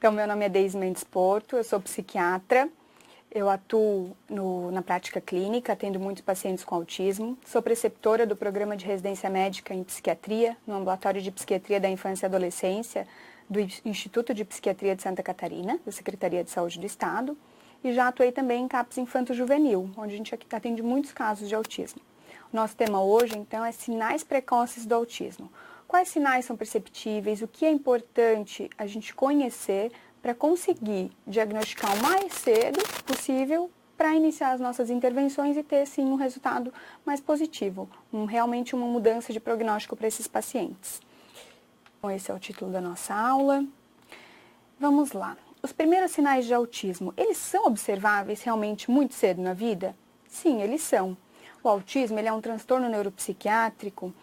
Então, meu nome é Deise Mendes Porto, eu sou psiquiatra, eu atuo na prática clínica, atendo muitos pacientes com autismo, sou preceptora do programa de residência médica em psiquiatria, no Ambulatório de Psiquiatria da Infância e Adolescência do Instituto de Psiquiatria de Santa Catarina, da Secretaria de Saúde do Estado, e já atuei também em CAPS Infanto-Juvenil, onde a gente atende muitos casos de autismo. O nosso tema hoje, então, é sinais precoces do autismo. Quais sinais são perceptíveis, o que é importante a gente conhecer para conseguir diagnosticar o mais cedo possível para iniciar as nossas intervenções e ter, sim, um resultado mais positivo, realmente uma mudança de prognóstico para esses pacientes. Então, esse é o título da nossa aula. Vamos lá. Os primeiros sinais de autismo, eles são observáveis realmente muito cedo na vida? Sim, eles são. O autismo ele é um transtorno neuropsiquiátrico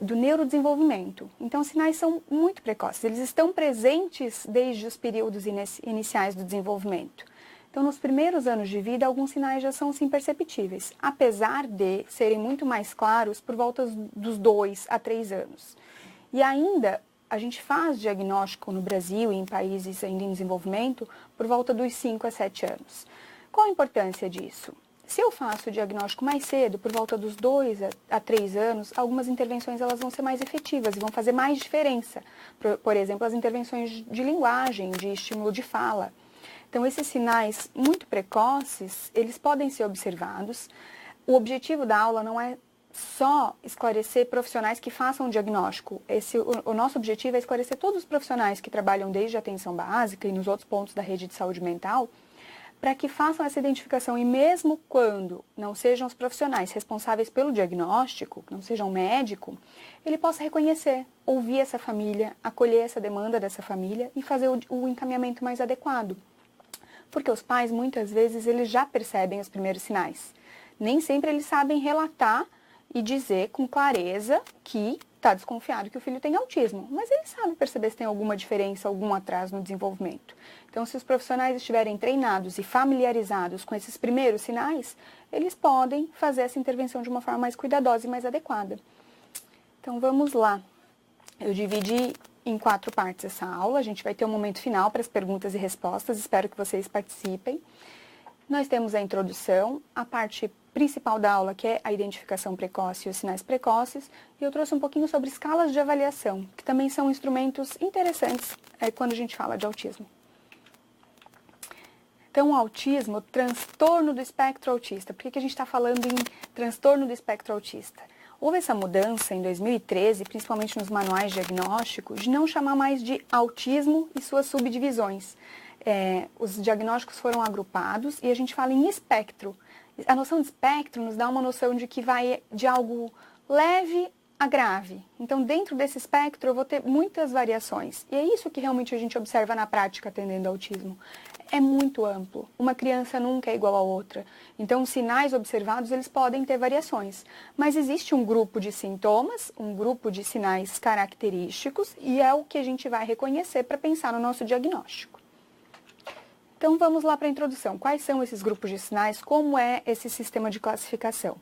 do neurodesenvolvimento. Então, os sinais são muito precoces. Eles estão presentes desde os períodos iniciais do desenvolvimento. Então, nos primeiros anos de vida, alguns sinais já são, sim, perceptíveis, apesar de serem muito mais claros por volta dos 2 a 3 anos. E ainda, a gente faz diagnóstico no Brasil e em países ainda em desenvolvimento por volta dos 5 a 7 anos. Qual a importância disso? Se eu faço o diagnóstico mais cedo, por volta dos 2 a 3 anos, algumas intervenções elas vão ser mais efetivas e vão fazer mais diferença. Por exemplo, as intervenções de linguagem, de estímulo de fala. Então, esses sinais muito precoces, eles podem ser observados. O objetivo da aula não é só esclarecer profissionais que façam o diagnóstico. O nosso objetivo é esclarecer todos os profissionais que trabalham desde a atenção básica e nos outros pontos da rede de saúde mental, para que façam essa identificação e mesmo quando não sejam os profissionais responsáveis pelo diagnóstico, não seja um médico, ele possa reconhecer, ouvir essa família, acolher essa demanda dessa família e fazer o encaminhamento mais adequado. Porque os pais, muitas vezes, eles já percebem os primeiros sinais. Nem sempre eles sabem relatar e dizer com clareza que está desconfiado que o filho tem autismo, mas ele sabe perceber se tem alguma diferença, algum atraso no desenvolvimento. Então, se os profissionais estiverem treinados e familiarizados com esses primeiros sinais, eles podem fazer essa intervenção de uma forma mais cuidadosa e mais adequada. Então, vamos lá. Eu dividi em 4 partes essa aula, a gente vai ter um momento final para as perguntas e respostas, espero que vocês participem. Nós temos a introdução, a parte principal da aula, que é a identificação precoce e os sinais precoces, e eu trouxe um pouquinho sobre escalas de avaliação, que também são instrumentos interessantes quando a gente fala de autismo. Então, o autismo, transtorno do espectro autista. Por que a gente está falando em transtorno do espectro autista? Houve essa mudança em 2013, principalmente nos manuais diagnósticos, de não chamar mais de autismo e suas subdivisões. Os diagnósticos foram agrupados e a gente fala em espectro. A noção de espectro nos dá uma noção de que vai de algo leve a grave. Então, dentro desse espectro, eu vou ter muitas variações. E é isso que realmente a gente observa na prática atendendo ao autismo. É muito amplo. Uma criança nunca é igual a outra. Então, os sinais observados, eles podem ter variações. Mas existe um grupo de sintomas, um grupo de sinais característicos, e é o que a gente vai reconhecer para pensar no nosso diagnóstico. Então, vamos lá para a introdução. Quais são esses grupos de sinais? Como é esse sistema de classificação?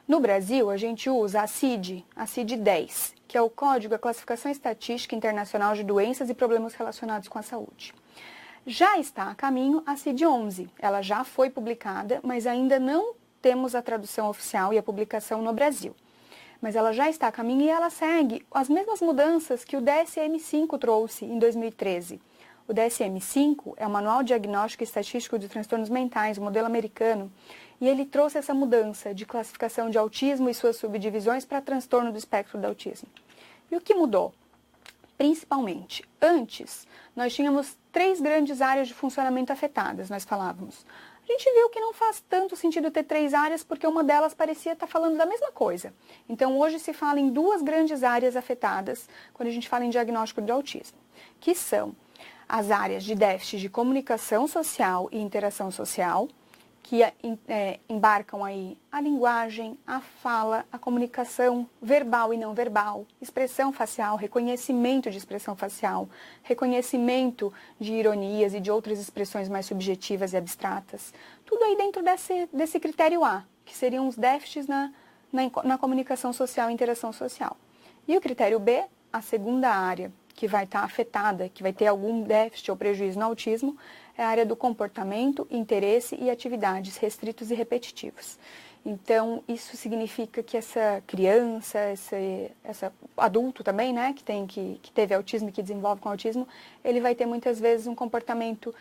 No Brasil, a gente usa a CID-10, que é o Código da Classificação Estatística Internacional de Doenças e Problemas Relacionados com a Saúde. Já está a caminho a CID-11. Ela já foi publicada, mas ainda não temos a tradução oficial e a publicação no Brasil. Mas ela já está a caminho e ela segue as mesmas mudanças que o DSM-5 trouxe em 2013. O DSM-5 é o Manual Diagnóstico e Estatístico de Transtornos Mentais, o modelo americano, e ele trouxe essa mudança de classificação de autismo e suas subdivisões para transtorno do espectro do autismo. E o que mudou? Principalmente, antes, nós tínhamos 3 grandes áreas de funcionamento afetadas, nós falávamos. A gente viu que não faz tanto sentido ter 3 áreas porque uma delas parecia estar falando da mesma coisa. Então, hoje se fala em 2 grandes áreas afetadas quando a gente fala em diagnóstico de autismo, que são as áreas de déficit de comunicação social e interação social, que embarcam aí a linguagem, a fala, a comunicação verbal e não verbal, expressão facial, reconhecimento de expressão facial, reconhecimento de ironias e de outras expressões mais subjetivas e abstratas. Tudo aí dentro desse critério A, que seriam os déficits na comunicação social e interação social. E o critério B, a segunda área, que vai estar afetada, que vai ter algum déficit ou prejuízo no autismo, é a área do comportamento, interesse e atividades restritos e repetitivos. Então, isso significa que essa criança, esse adulto também, né, que teve autismo e que desenvolve com autismo, ele vai ter muitas vezes um comportamento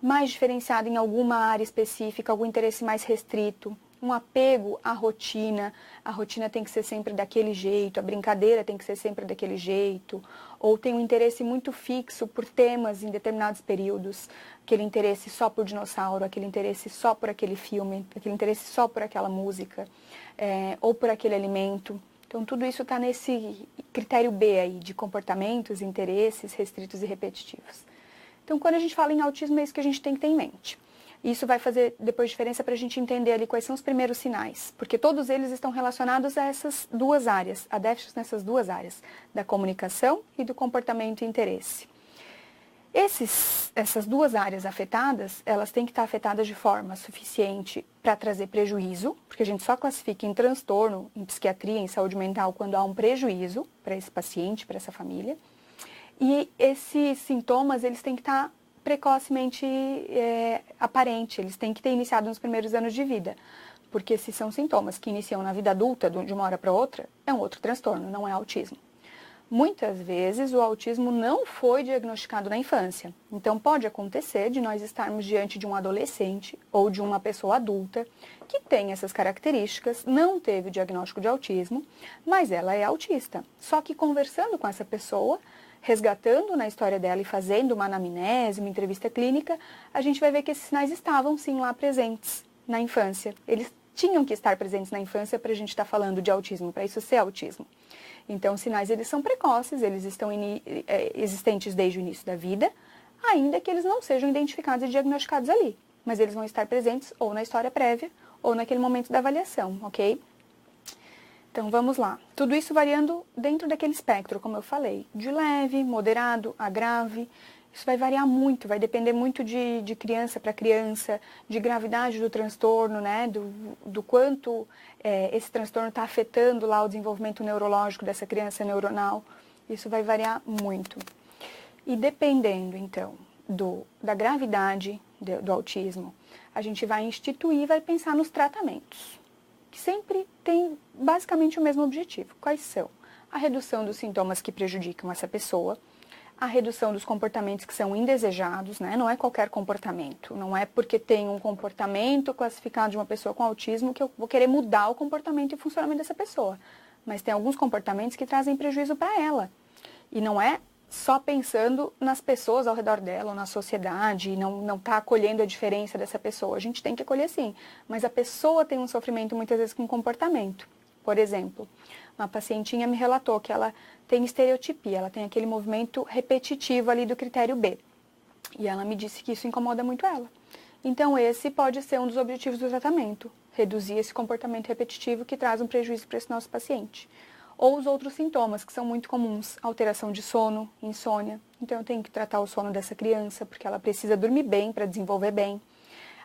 mais diferenciado em alguma área específica, algum interesse mais restrito, um apego à rotina. A rotina tem que ser sempre daquele jeito, a brincadeira tem que ser sempre daquele jeito, ou tem um interesse muito fixo por temas em determinados períodos, aquele interesse só por dinossauro, aquele interesse só por aquele filme, aquele interesse só por aquela música, ou por aquele alimento. Então, tudo isso está nesse critério B aí, de comportamentos, interesses restritos e repetitivos. Então, quando a gente fala em autismo, é isso que a gente tem que ter em mente. Isso vai fazer depois diferença para a gente entender ali quais são os primeiros sinais, porque todos eles estão relacionados a essas duas áreas, a déficits nessas duas áreas, da comunicação e do comportamento e interesse. Essas duas áreas afetadas, elas têm que estar afetadas de forma suficiente para trazer prejuízo, porque a gente só classifica em transtorno, em psiquiatria, em saúde mental, quando há um prejuízo para esse paciente, para essa família. E esses sintomas, eles têm que estar precocemente aparente, eles têm que ter iniciado nos primeiros anos de vida. Porque se são sintomas que iniciam na vida adulta, de uma hora para outra, é um outro transtorno, não é autismo. Muitas vezes o autismo não foi diagnosticado na infância. Então pode acontecer de nós estarmos diante de um adolescente ou de uma pessoa adulta que tem essas características, não teve o diagnóstico de autismo, mas ela é autista. Só que conversando com essa pessoa, resgatando na história dela e fazendo uma anamnese, uma entrevista clínica, a gente vai ver que esses sinais estavam sim lá presentes na infância. Eles tinham que estar presentes na infância para a gente estar falando de autismo, para isso ser autismo. Então, os sinais eles são precoces, eles estão existentes desde o início da vida, ainda que eles não sejam identificados e diagnosticados ali. Mas eles vão estar presentes ou na história prévia ou naquele momento da avaliação, ok? Então, vamos lá. Tudo isso variando dentro daquele espectro, como eu falei, de leve, moderado a grave. Isso vai variar muito, vai depender muito de criança para criança, de gravidade do transtorno, né? Do quanto esse transtorno está afetando lá o desenvolvimento neurológico dessa criança neuronal. Isso vai variar muito. E dependendo, então, da gravidade do autismo, a gente vai instituir, vai pensar nos tratamentos, que sempre tem basicamente o mesmo objetivo. Quais são? A redução dos sintomas que prejudicam essa pessoa, a redução dos comportamentos que são indesejados, né? Não é qualquer comportamento, não é porque tem um comportamento classificado de uma pessoa com autismo que eu vou querer mudar o comportamento e o funcionamento dessa pessoa. Mas tem alguns comportamentos que trazem prejuízo para ela. E não é só pensando nas pessoas ao redor dela, ou na sociedade, e não está acolhendo a diferença dessa pessoa. A gente tem que acolher sim, mas a pessoa tem um sofrimento muitas vezes com o comportamento. Por exemplo, uma pacientinha me relatou que ela tem estereotipia, ela tem aquele movimento repetitivo ali do critério B. E ela me disse que isso incomoda muito ela. Então esse pode ser um dos objetivos do tratamento, reduzir esse comportamento repetitivo que traz um prejuízo para esse nosso paciente. Ou os outros sintomas que são muito comuns, alteração de sono, insônia. Então eu tenho que tratar o sono dessa criança, porque ela precisa dormir bem para desenvolver bem.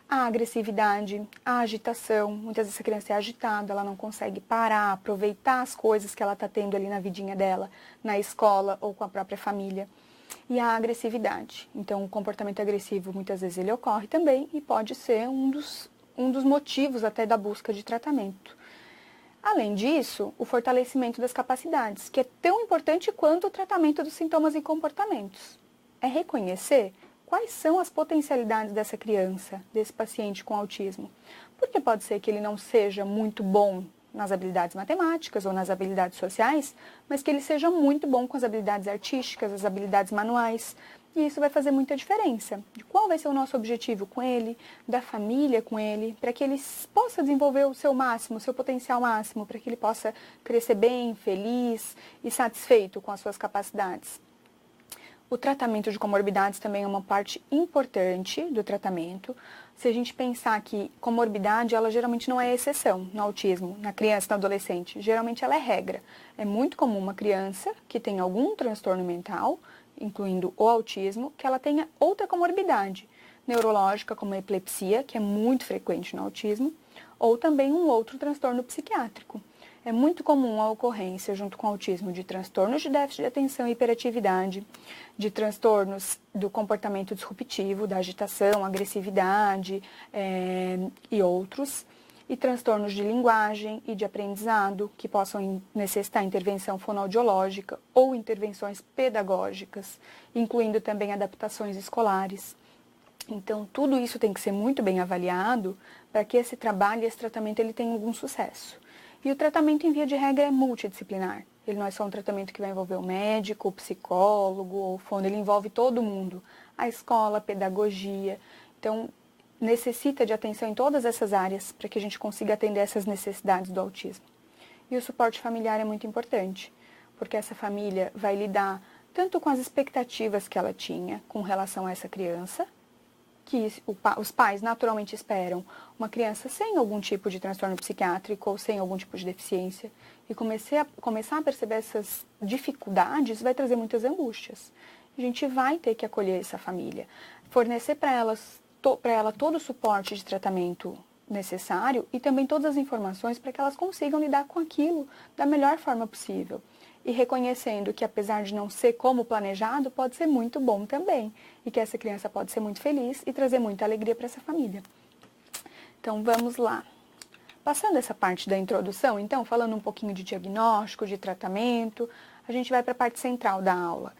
A agressividade, a agitação, muitas vezes essa criança é agitada, ela não consegue parar, aproveitar as coisas que ela está tendo ali na vidinha dela, na escola ou com a própria família. E a agressividade. Então o comportamento agressivo muitas vezes ele ocorre também e pode ser um dos motivos até da busca de tratamento. Além disso, o fortalecimento das capacidades, que é tão importante quanto o tratamento dos sintomas e comportamentos. É reconhecer quais são as potencialidades dessa criança, desse paciente com autismo. Porque pode ser que ele não seja muito bom nas habilidades matemáticas ou nas habilidades sociais, mas que ele seja muito bom com as habilidades artísticas, as habilidades manuais. E isso vai fazer muita diferença. De qual vai ser o nosso objetivo com ele, da família com ele, para que ele possa desenvolver o seu máximo, o seu potencial máximo, para que ele possa crescer bem, feliz e satisfeito com as suas capacidades. O tratamento de comorbidades também é uma parte importante do tratamento. Se a gente pensar que comorbidade, ela geralmente não é exceção no autismo, na criança, no adolescente. Geralmente ela é regra. É muito comum uma criança que tem algum transtorno mental, incluindo o autismo, que ela tenha outra comorbidade neurológica, como a epilepsia, que é muito frequente no autismo, ou também um outro transtorno psiquiátrico. É muito comum a ocorrência, junto com o autismo, de transtornos de déficit de atenção e hiperatividade, de transtornos do comportamento disruptivo, da agitação, agressividade e outros, e transtornos de linguagem e de aprendizado, que possam necessitar intervenção fonoaudiológica ou intervenções pedagógicas, incluindo também adaptações escolares. Então, tudo isso tem que ser muito bem avaliado para que esse trabalho e esse tratamento ele tenha algum sucesso. E o tratamento, em via de regra, é multidisciplinar. Ele não é só um tratamento que vai envolver o médico, o psicólogo ou o fono, ele envolve todo mundo. A escola, a pedagogia. Então, necessita de atenção em todas essas áreas para que a gente consiga atender essas necessidades do autismo. E o suporte familiar é muito importante, porque essa família vai lidar tanto com as expectativas que ela tinha com relação a essa criança, que os pais naturalmente esperam uma criança sem algum tipo de transtorno psiquiátrico ou sem algum tipo de deficiência, e começar a perceber essas dificuldades vai trazer muitas angústias. A gente vai ter que acolher essa família, fornecer para ela todo o suporte de tratamento necessário e também todas as informações para que elas consigam lidar com aquilo da melhor forma possível. E reconhecendo que, apesar de não ser como planejado, pode ser muito bom também. E que essa criança pode ser muito feliz e trazer muita alegria para essa família. Então, vamos lá. Passando essa parte da introdução, então, falando um pouquinho de diagnóstico, de tratamento, a gente vai para a parte central da aula.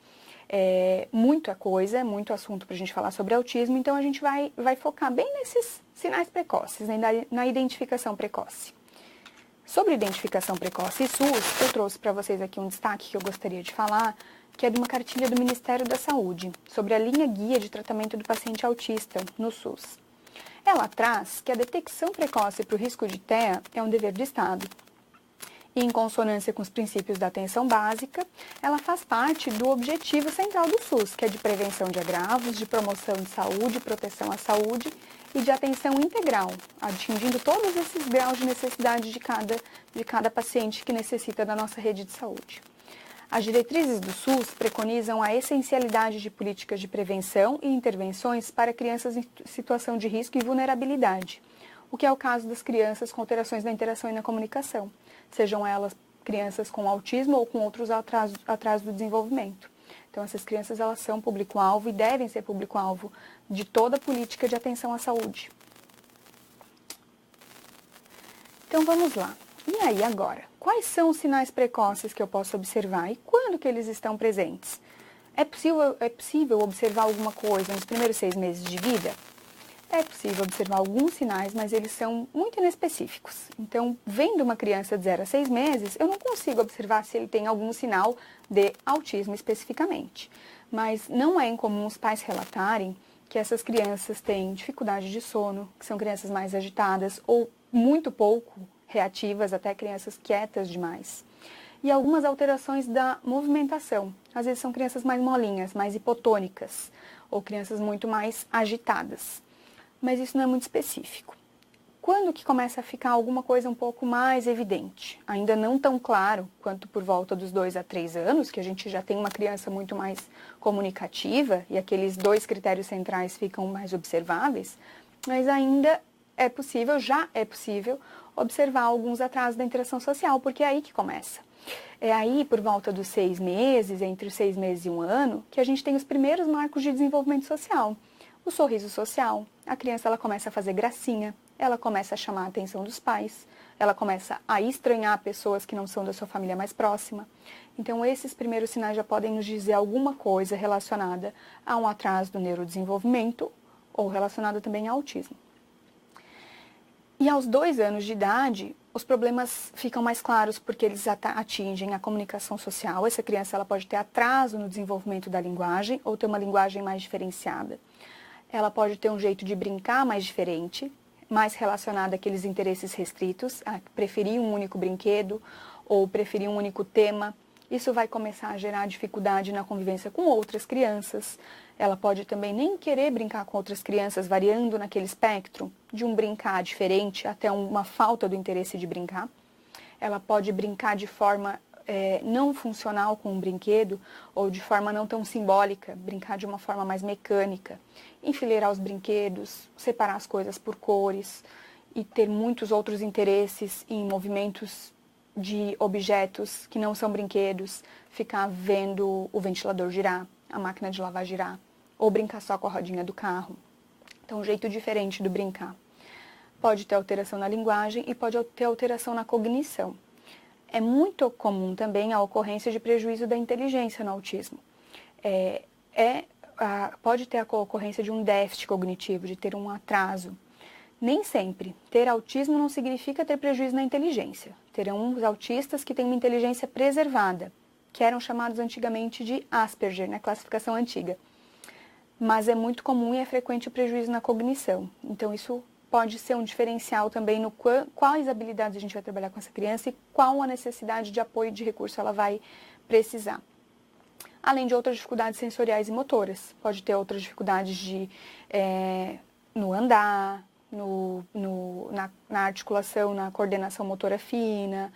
Muita coisa, muito assunto para a gente falar sobre autismo, então a gente vai focar bem nesses sinais precoces, né, na identificação precoce. Sobre identificação precoce e SUS, eu trouxe para vocês aqui um destaque que eu gostaria de falar, que é de uma cartilha do Ministério da Saúde, sobre a linha guia de tratamento do paciente autista no SUS. Ela traz que a detecção precoce para o risco de TEA é um dever do Estado. E, em consonância com os princípios da atenção básica, ela faz parte do objetivo central do SUS, que é de prevenção de agravos, de promoção de saúde, proteção à saúde e de atenção integral, atingindo todos esses graus de necessidade de cada paciente que necessita da nossa rede de saúde. As diretrizes do SUS preconizam a essencialidade de políticas de prevenção e intervenções para crianças em situação de risco e vulnerabilidade, o que é o caso das crianças com alterações na interação e na comunicação, sejam elas crianças com autismo ou com outros atrasos do desenvolvimento. Então, essas crianças elas são público-alvo e devem ser público-alvo de toda a política de atenção à saúde. Então, vamos lá. E aí, agora? Quais são os sinais precoces que eu posso observar e quando que eles estão presentes? É possível observar alguma coisa nos primeiros 6 meses de vida? É possível observar alguns sinais, mas eles são muito inespecíficos. Então, vendo uma criança de 0 a 6 meses, eu não consigo observar se ele tem algum sinal de autismo especificamente. Mas não é incomum os pais relatarem que essas crianças têm dificuldade de sono, que são crianças mais agitadas ou muito pouco reativas, até crianças quietas demais. E algumas alterações da movimentação. Às vezes são crianças mais molinhas, mais hipotônicas, ou crianças muito mais agitadas. Mas isso não é muito específico. Quando que começa a ficar alguma coisa um pouco mais evidente? Ainda não tão claro quanto por volta dos 2 a 3 anos, que a gente já tem uma criança muito mais comunicativa e aqueles 2 critérios centrais ficam mais observáveis, mas ainda já é possível observar alguns atrasos da interação social, porque é aí que começa. É aí, por volta dos 6 meses, entre os 6 meses e 1 ano, que a gente tem os primeiros marcos de desenvolvimento social. O sorriso social, a criança ela começa a fazer gracinha, ela começa a chamar a atenção dos pais, ela começa a estranhar pessoas que não são da sua família mais próxima. Então, esses primeiros sinais já podem nos dizer alguma coisa relacionada a um atraso do neurodesenvolvimento ou relacionada também ao autismo. E aos 2 anos de idade, os problemas ficam mais claros porque eles atingem a comunicação social. Essa criança ela pode ter atraso no desenvolvimento da linguagem ou ter uma linguagem mais diferenciada. Ela pode ter um jeito de brincar mais diferente, mais relacionado àqueles interesses restritos, a preferir um único brinquedo ou preferir um único tema. Isso vai começar a gerar dificuldade na convivência com outras crianças. Ela pode também nem querer brincar com outras crianças, variando naquele espectro de um brincar diferente até uma falta do interesse de brincar. Ela pode brincar de forma não funcional com um brinquedo ou de forma não tão simbólica, brincar de uma forma mais mecânica, enfileirar os brinquedos, separar as coisas por cores e ter muitos outros interesses em movimentos de objetos que não são brinquedos, ficar vendo o ventilador girar, a máquina de lavar girar, ou brincar só com a rodinha do carro. Então, um jeito diferente do brincar. Pode ter alteração na linguagem e pode ter alteração na cognição. É muito comum também a ocorrência de prejuízo da inteligência no autismo. Pode ter a ocorrência de um déficit cognitivo, de ter um atraso. Nem sempre. Ter autismo não significa ter prejuízo na inteligência. Terão os autistas que têm uma inteligência preservada, que eram chamados antigamente de Asperger, na classificação antiga. Mas é muito comum e é frequente o prejuízo na cognição. Então, isso pode ser um diferencial também no quais habilidades a gente vai trabalhar com essa criança e qual a necessidade de apoio e de recurso ela vai precisar. Além de outras dificuldades sensoriais e motoras. Pode ter outras dificuldades no andar, na articulação, na coordenação motora fina.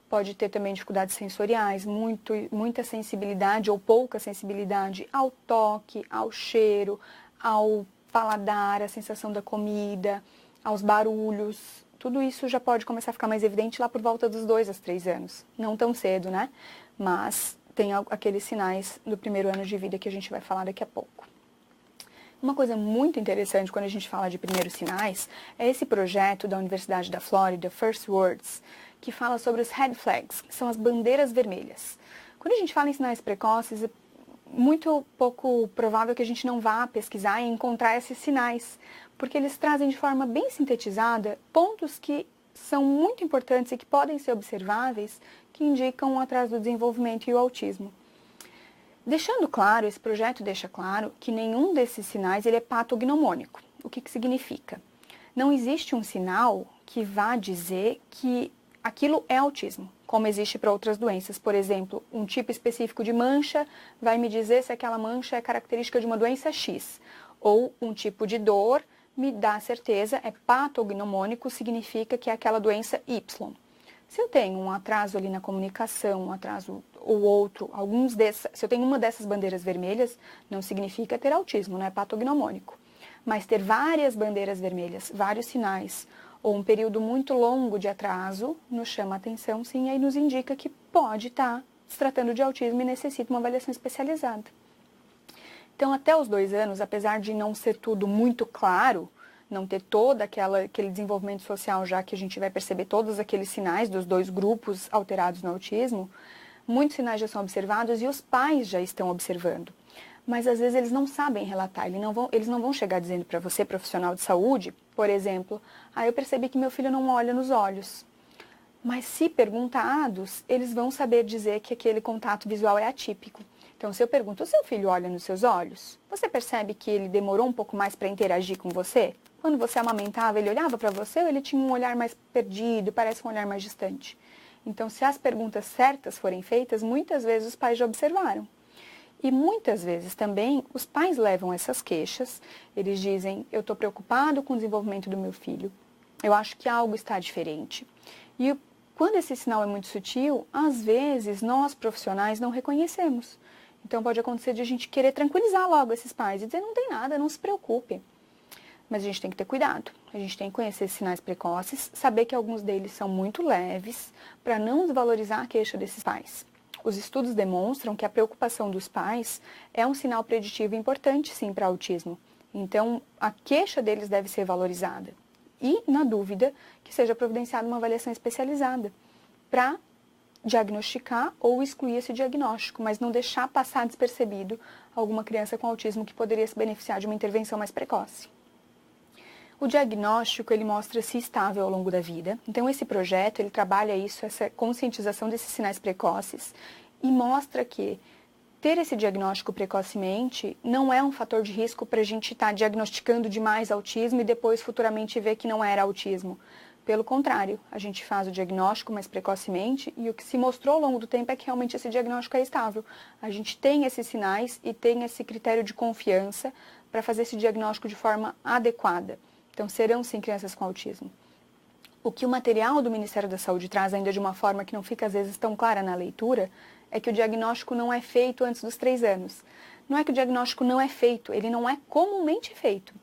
Pode ter também dificuldades sensoriais, muita sensibilidade ou pouca sensibilidade ao toque, ao cheiro, ao paladar, à sensação da comida, aos barulhos. Tudo isso já pode começar a ficar mais evidente lá por volta dos 2 a 3 anos. Não tão cedo, né? Mas tem aqueles sinais do primeiro ano de vida que a gente vai falar daqui a pouco. Uma coisa muito interessante quando a gente fala de primeiros sinais é esse projeto da Universidade da Flórida, First Words, que fala sobre os red flags, que são as bandeiras vermelhas. Quando a gente fala em sinais precoces, é muito pouco provável que a gente não vá pesquisar e encontrar esses sinais, porque eles trazem de forma bem sintetizada pontos que são muito importantes e que podem ser observáveis, que indicam o atraso do desenvolvimento e o autismo. Deixando claro, esse projeto deixa claro que nenhum desses sinais ele é patognomônico. O que significa? Não existe um sinal que vá dizer que aquilo é autismo, como existe para outras doenças. Por exemplo, um tipo específico de mancha vai me dizer se aquela mancha é característica de uma doença X. Ou um tipo de dor me dá certeza, é patognomônico, significa que é aquela doença Y. Se eu tenho um atraso ali na comunicação, um atraso ou outro, se eu tenho uma dessas bandeiras vermelhas, não significa ter autismo, não é patognomônico. Mas ter várias bandeiras vermelhas, vários sinais, ou um período muito longo de atraso, nos chama a atenção, sim, e aí nos indica que pode estar se tratando de autismo e necessita uma avaliação especializada. Então, até os 2 anos, apesar de não ser tudo muito claro, não ter todo aquele desenvolvimento social, já que a gente vai perceber todos aqueles sinais dos 2 grupos alterados no autismo, muitos sinais já são observados e os pais já estão observando. Mas às vezes eles não sabem relatar, eles não vão chegar dizendo para você, profissional de saúde, por exemplo, eu percebi que meu filho não olha nos olhos. Mas se perguntados, eles vão saber dizer que aquele contato visual é atípico. Então, se eu pergunto, o seu filho olha nos seus olhos? Você percebe que ele demorou um pouco mais para interagir com você? Quando você amamentava, ele olhava para você ou ele tinha um olhar mais perdido, parece um olhar mais distante? Então, se as perguntas certas forem feitas, muitas vezes os pais já observaram. E muitas vezes também os pais levam essas queixas, eles dizem, eu estou preocupado com o desenvolvimento do meu filho, eu acho que algo está diferente. E quando esse sinal é muito sutil, às vezes nós profissionais não reconhecemos. Então pode acontecer de a gente querer tranquilizar logo esses pais e dizer, não tem nada, não se preocupe. Mas a gente tem que ter cuidado, a gente tem que conhecer esses sinais precoces, saber que alguns deles são muito leves, para não desvalorizar a queixa desses pais. Os estudos demonstram que a preocupação dos pais é um sinal preditivo importante, sim, para autismo. Então, a queixa deles deve ser valorizada. E, na dúvida, que seja providenciada uma avaliação especializada para diagnosticar ou excluir esse diagnóstico, mas não deixar passar despercebido alguma criança com autismo que poderia se beneficiar de uma intervenção mais precoce. O diagnóstico, ele mostra-se estável ao longo da vida. Então, esse projeto, ele trabalha isso, essa conscientização desses sinais precoces e mostra que ter esse diagnóstico precocemente não é um fator de risco para a gente estar diagnosticando demais autismo e depois futuramente ver que não era autismo. Pelo contrário, a gente faz o diagnóstico mais precocemente e o que se mostrou ao longo do tempo é que realmente esse diagnóstico é estável. A gente tem esses sinais e tem esse critério de confiança para fazer esse diagnóstico de forma adequada. Então, serão sim crianças com autismo. O que o material do Ministério da Saúde traz ainda de uma forma que não fica às vezes tão clara na leitura é que o diagnóstico não é feito antes dos 3 anos. Não é que o diagnóstico não é feito, ele não é comumente feito.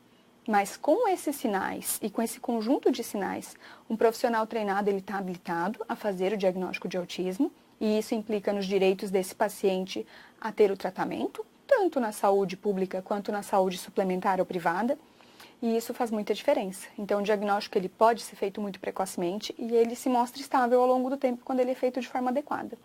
Mas com esses sinais e com esse conjunto de sinais, um profissional treinado ele está habilitado a fazer o diagnóstico de autismo, e isso implica nos direitos desse paciente a ter o tratamento, tanto na saúde pública quanto na saúde suplementar ou privada, e isso faz muita diferença. Então, o diagnóstico ele pode ser feito muito precocemente e ele se mostra estável ao longo do tempo quando ele é feito de forma adequada.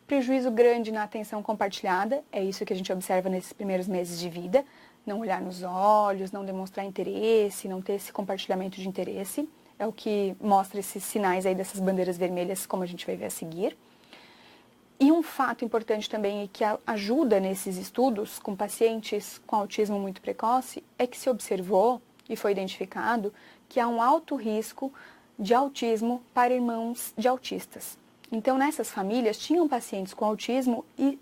Prejuízo grande na atenção compartilhada, é isso que a gente observa nesses primeiros meses de vida, não olhar nos olhos, não demonstrar interesse, não ter esse compartilhamento de interesse, é o que mostra esses sinais aí dessas bandeiras vermelhas, como a gente vai ver a seguir. E um fato importante também e que ajuda nesses estudos com pacientes com autismo muito precoce é que se observou e foi identificado que há um alto risco de autismo para irmãos de autistas. Então, nessas famílias, tinham pacientes com autismo e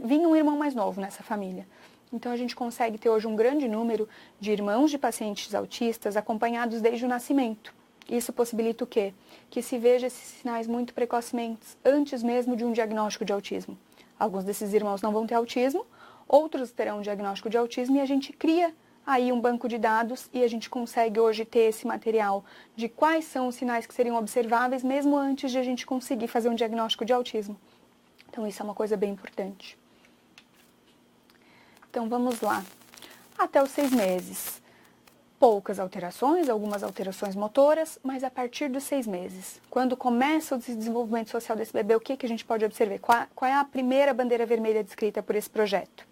vinha um irmão mais novo nessa família. Então, a gente consegue ter hoje um grande número de irmãos de pacientes autistas acompanhados desde o nascimento. Isso possibilita o quê? Que se veja esses sinais muito precocemente, antes mesmo de um diagnóstico de autismo. Alguns desses irmãos não vão ter autismo, outros terão um diagnóstico de autismo e a gente cria aí um banco de dados e a gente consegue hoje ter esse material de quais são os sinais que seriam observáveis mesmo antes de a gente conseguir fazer um diagnóstico de autismo. Então, isso é uma coisa bem importante. Então, vamos lá. Até os 6 meses. Poucas alterações, algumas alterações motoras, mas a partir dos 6 meses. Quando começa o desenvolvimento social desse bebê, o que a gente pode observar? Qual é a primeira bandeira vermelha descrita por esse projeto?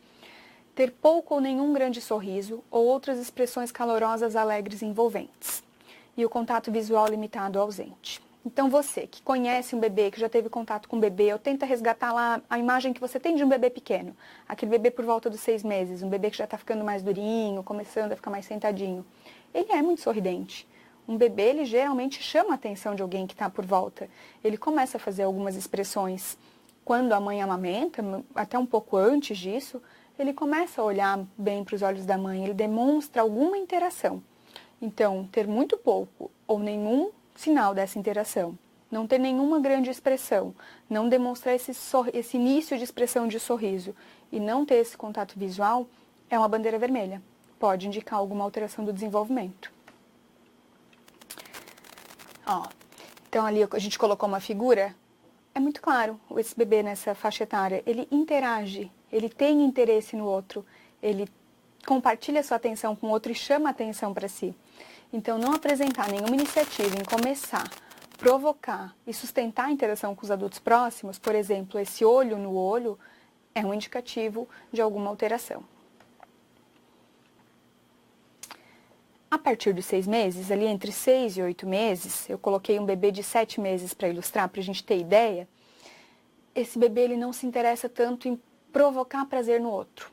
Ter pouco ou nenhum grande sorriso ou outras expressões calorosas, alegres e envolventes. E o contato visual limitado ou ausente. Então você que conhece um bebê, que já teve contato com um bebê, ou tenta resgatar lá a imagem que você tem de um bebê pequeno. Aquele bebê por volta dos 6 meses, um bebê que já está ficando mais durinho, começando a ficar mais sentadinho. Ele é muito sorridente. Um bebê, ele geralmente chama a atenção de alguém que está por volta. Ele começa a fazer algumas expressões. Quando a mãe amamenta, até um pouco antes disso, ele começa a olhar bem para os olhos da mãe, ele demonstra alguma interação. Então, ter muito pouco ou nenhum sinal dessa interação, não ter nenhuma grande expressão, não demonstrar esse início de expressão de sorriso e não ter esse contato visual, é uma bandeira vermelha. Pode indicar alguma alteração do desenvolvimento. Ó, então, ali a gente colocou uma figura. É muito claro, esse bebê nessa faixa etária, ele interage, ele tem interesse no outro, ele compartilha sua atenção com o outro e chama a atenção para si. Então, não apresentar nenhuma iniciativa em começar, provocar e sustentar a interação com os adultos próximos, por exemplo, esse olho no olho, é um indicativo de alguma alteração. A partir dos 6 meses, ali entre 6 e 8 meses, eu coloquei um bebê de 7 meses para ilustrar, para a gente ter ideia. Esse bebê ele não se interessa tanto em provocar prazer no outro.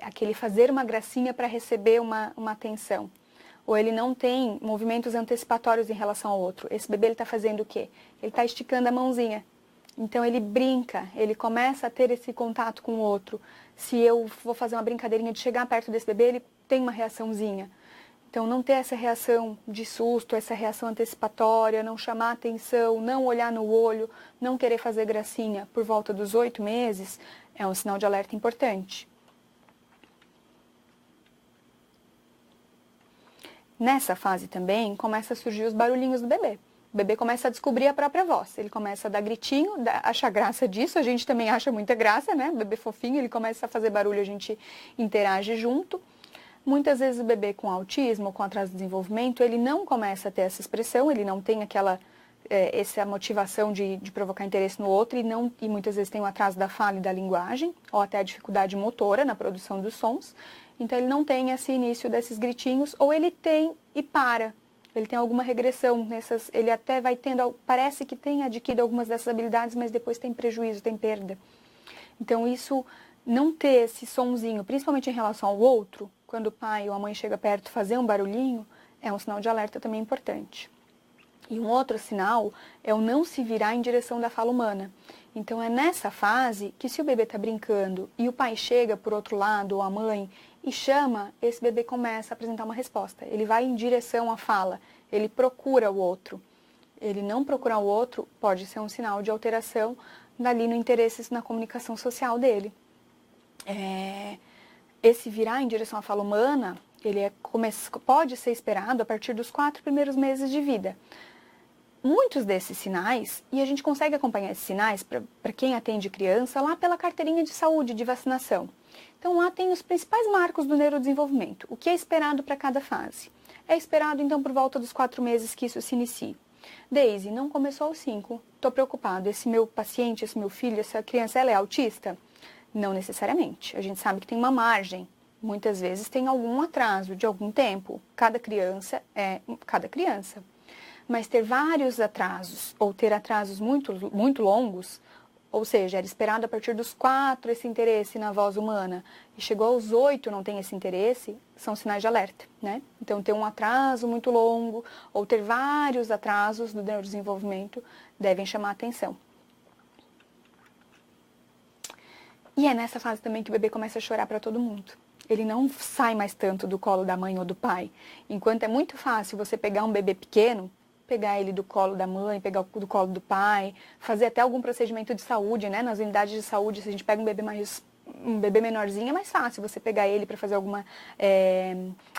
Aquele fazer uma gracinha para receber uma atenção. Ou ele não tem movimentos antecipatórios em relação ao outro. Esse bebê está fazendo o quê? Ele está esticando a mãozinha. Então ele brinca, ele começa a ter esse contato com o outro. Se eu vou fazer uma brincadeirinha de chegar perto desse bebê, ele tem uma reaçãozinha. Então, não ter essa reação de susto, essa reação antecipatória, não chamar atenção, não olhar no olho, não querer fazer gracinha por volta dos 8 meses, é um sinal de alerta importante. Nessa fase também, começa a surgir os barulhinhos do bebê. O bebê começa a descobrir a própria voz, ele começa a dar gritinho, acha graça disso, a gente também acha muita graça, né? O bebê fofinho, ele começa a fazer barulho, a gente interage junto. Muitas vezes o bebê com autismo, com atraso de desenvolvimento, ele não começa a ter essa expressão, ele não tem essa motivação de provocar interesse no outro e muitas vezes tem o atraso da fala e da linguagem, ou até a dificuldade motora na produção dos sons. Então ele não tem esse início desses gritinhos, ou ele tem e para. Ele tem alguma regressão ele até vai tendo, parece que tem adquirido algumas dessas habilidades, mas depois tem prejuízo, tem perda. Então isso, não ter esse sonzinho, principalmente em relação ao outro, quando o pai ou a mãe chega perto fazer um barulhinho, é um sinal de alerta também importante. E um outro sinal é o não se virar em direção da fala humana. Então é nessa fase que se o bebê está brincando e o pai chega por outro lado, ou a mãe, e chama, esse bebê começa a apresentar uma resposta. Ele vai em direção à fala, ele procura o outro. Ele não procurar o outro pode ser um sinal de alteração dali no interesse na comunicação social dele. esse virar em direção à fala humana, pode ser esperado a partir dos 4 primeiros meses de vida. Muitos desses sinais, e a gente consegue acompanhar esses sinais para quem atende criança lá pela carteirinha de saúde, de vacinação. Então lá tem os principais marcos do neurodesenvolvimento, o que é esperado para cada fase. É esperado então por volta dos 4 meses que isso se inicie. Daisy, não começou aos 5, estou preocupado, esse meu paciente, esse meu filho, essa criança, ela é autista? Não necessariamente, a gente sabe que tem uma margem, muitas vezes tem algum atraso de algum tempo, cada criança é cada criança. Mas ter vários atrasos, ou ter atrasos muito longos, ou seja, era esperado a partir dos 4 esse interesse na voz humana, e chegou aos 8 não tem esse interesse, são sinais de alerta, né? Então, ter um atraso muito longo, ou ter vários atrasos do neurodesenvolvimento, devem chamar a atenção. E é nessa fase também que o bebê começa a chorar para todo mundo. Ele não sai mais tanto do colo da mãe ou do pai. Enquanto é muito fácil você pegar um bebê pequeno, pegar ele do colo da mãe, pegar do colo do pai, fazer até algum procedimento de saúde, né? Nas unidades de saúde, se a gente pega um bebê menorzinho, é mais fácil você pegar ele para fazer alguma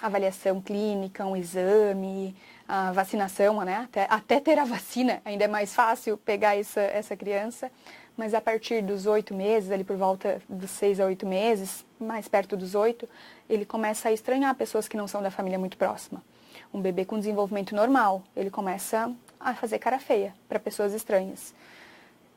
avaliação clínica, um exame, a vacinação, né? Até ter a vacina, ainda é mais fácil pegar essa criança. Mas a partir dos 8 meses, ali por volta dos 6 a 8 meses, mais perto dos 8, ele começa a estranhar pessoas que não são da família muito próxima. Um bebê com desenvolvimento normal, ele começa a fazer cara feia para pessoas estranhas.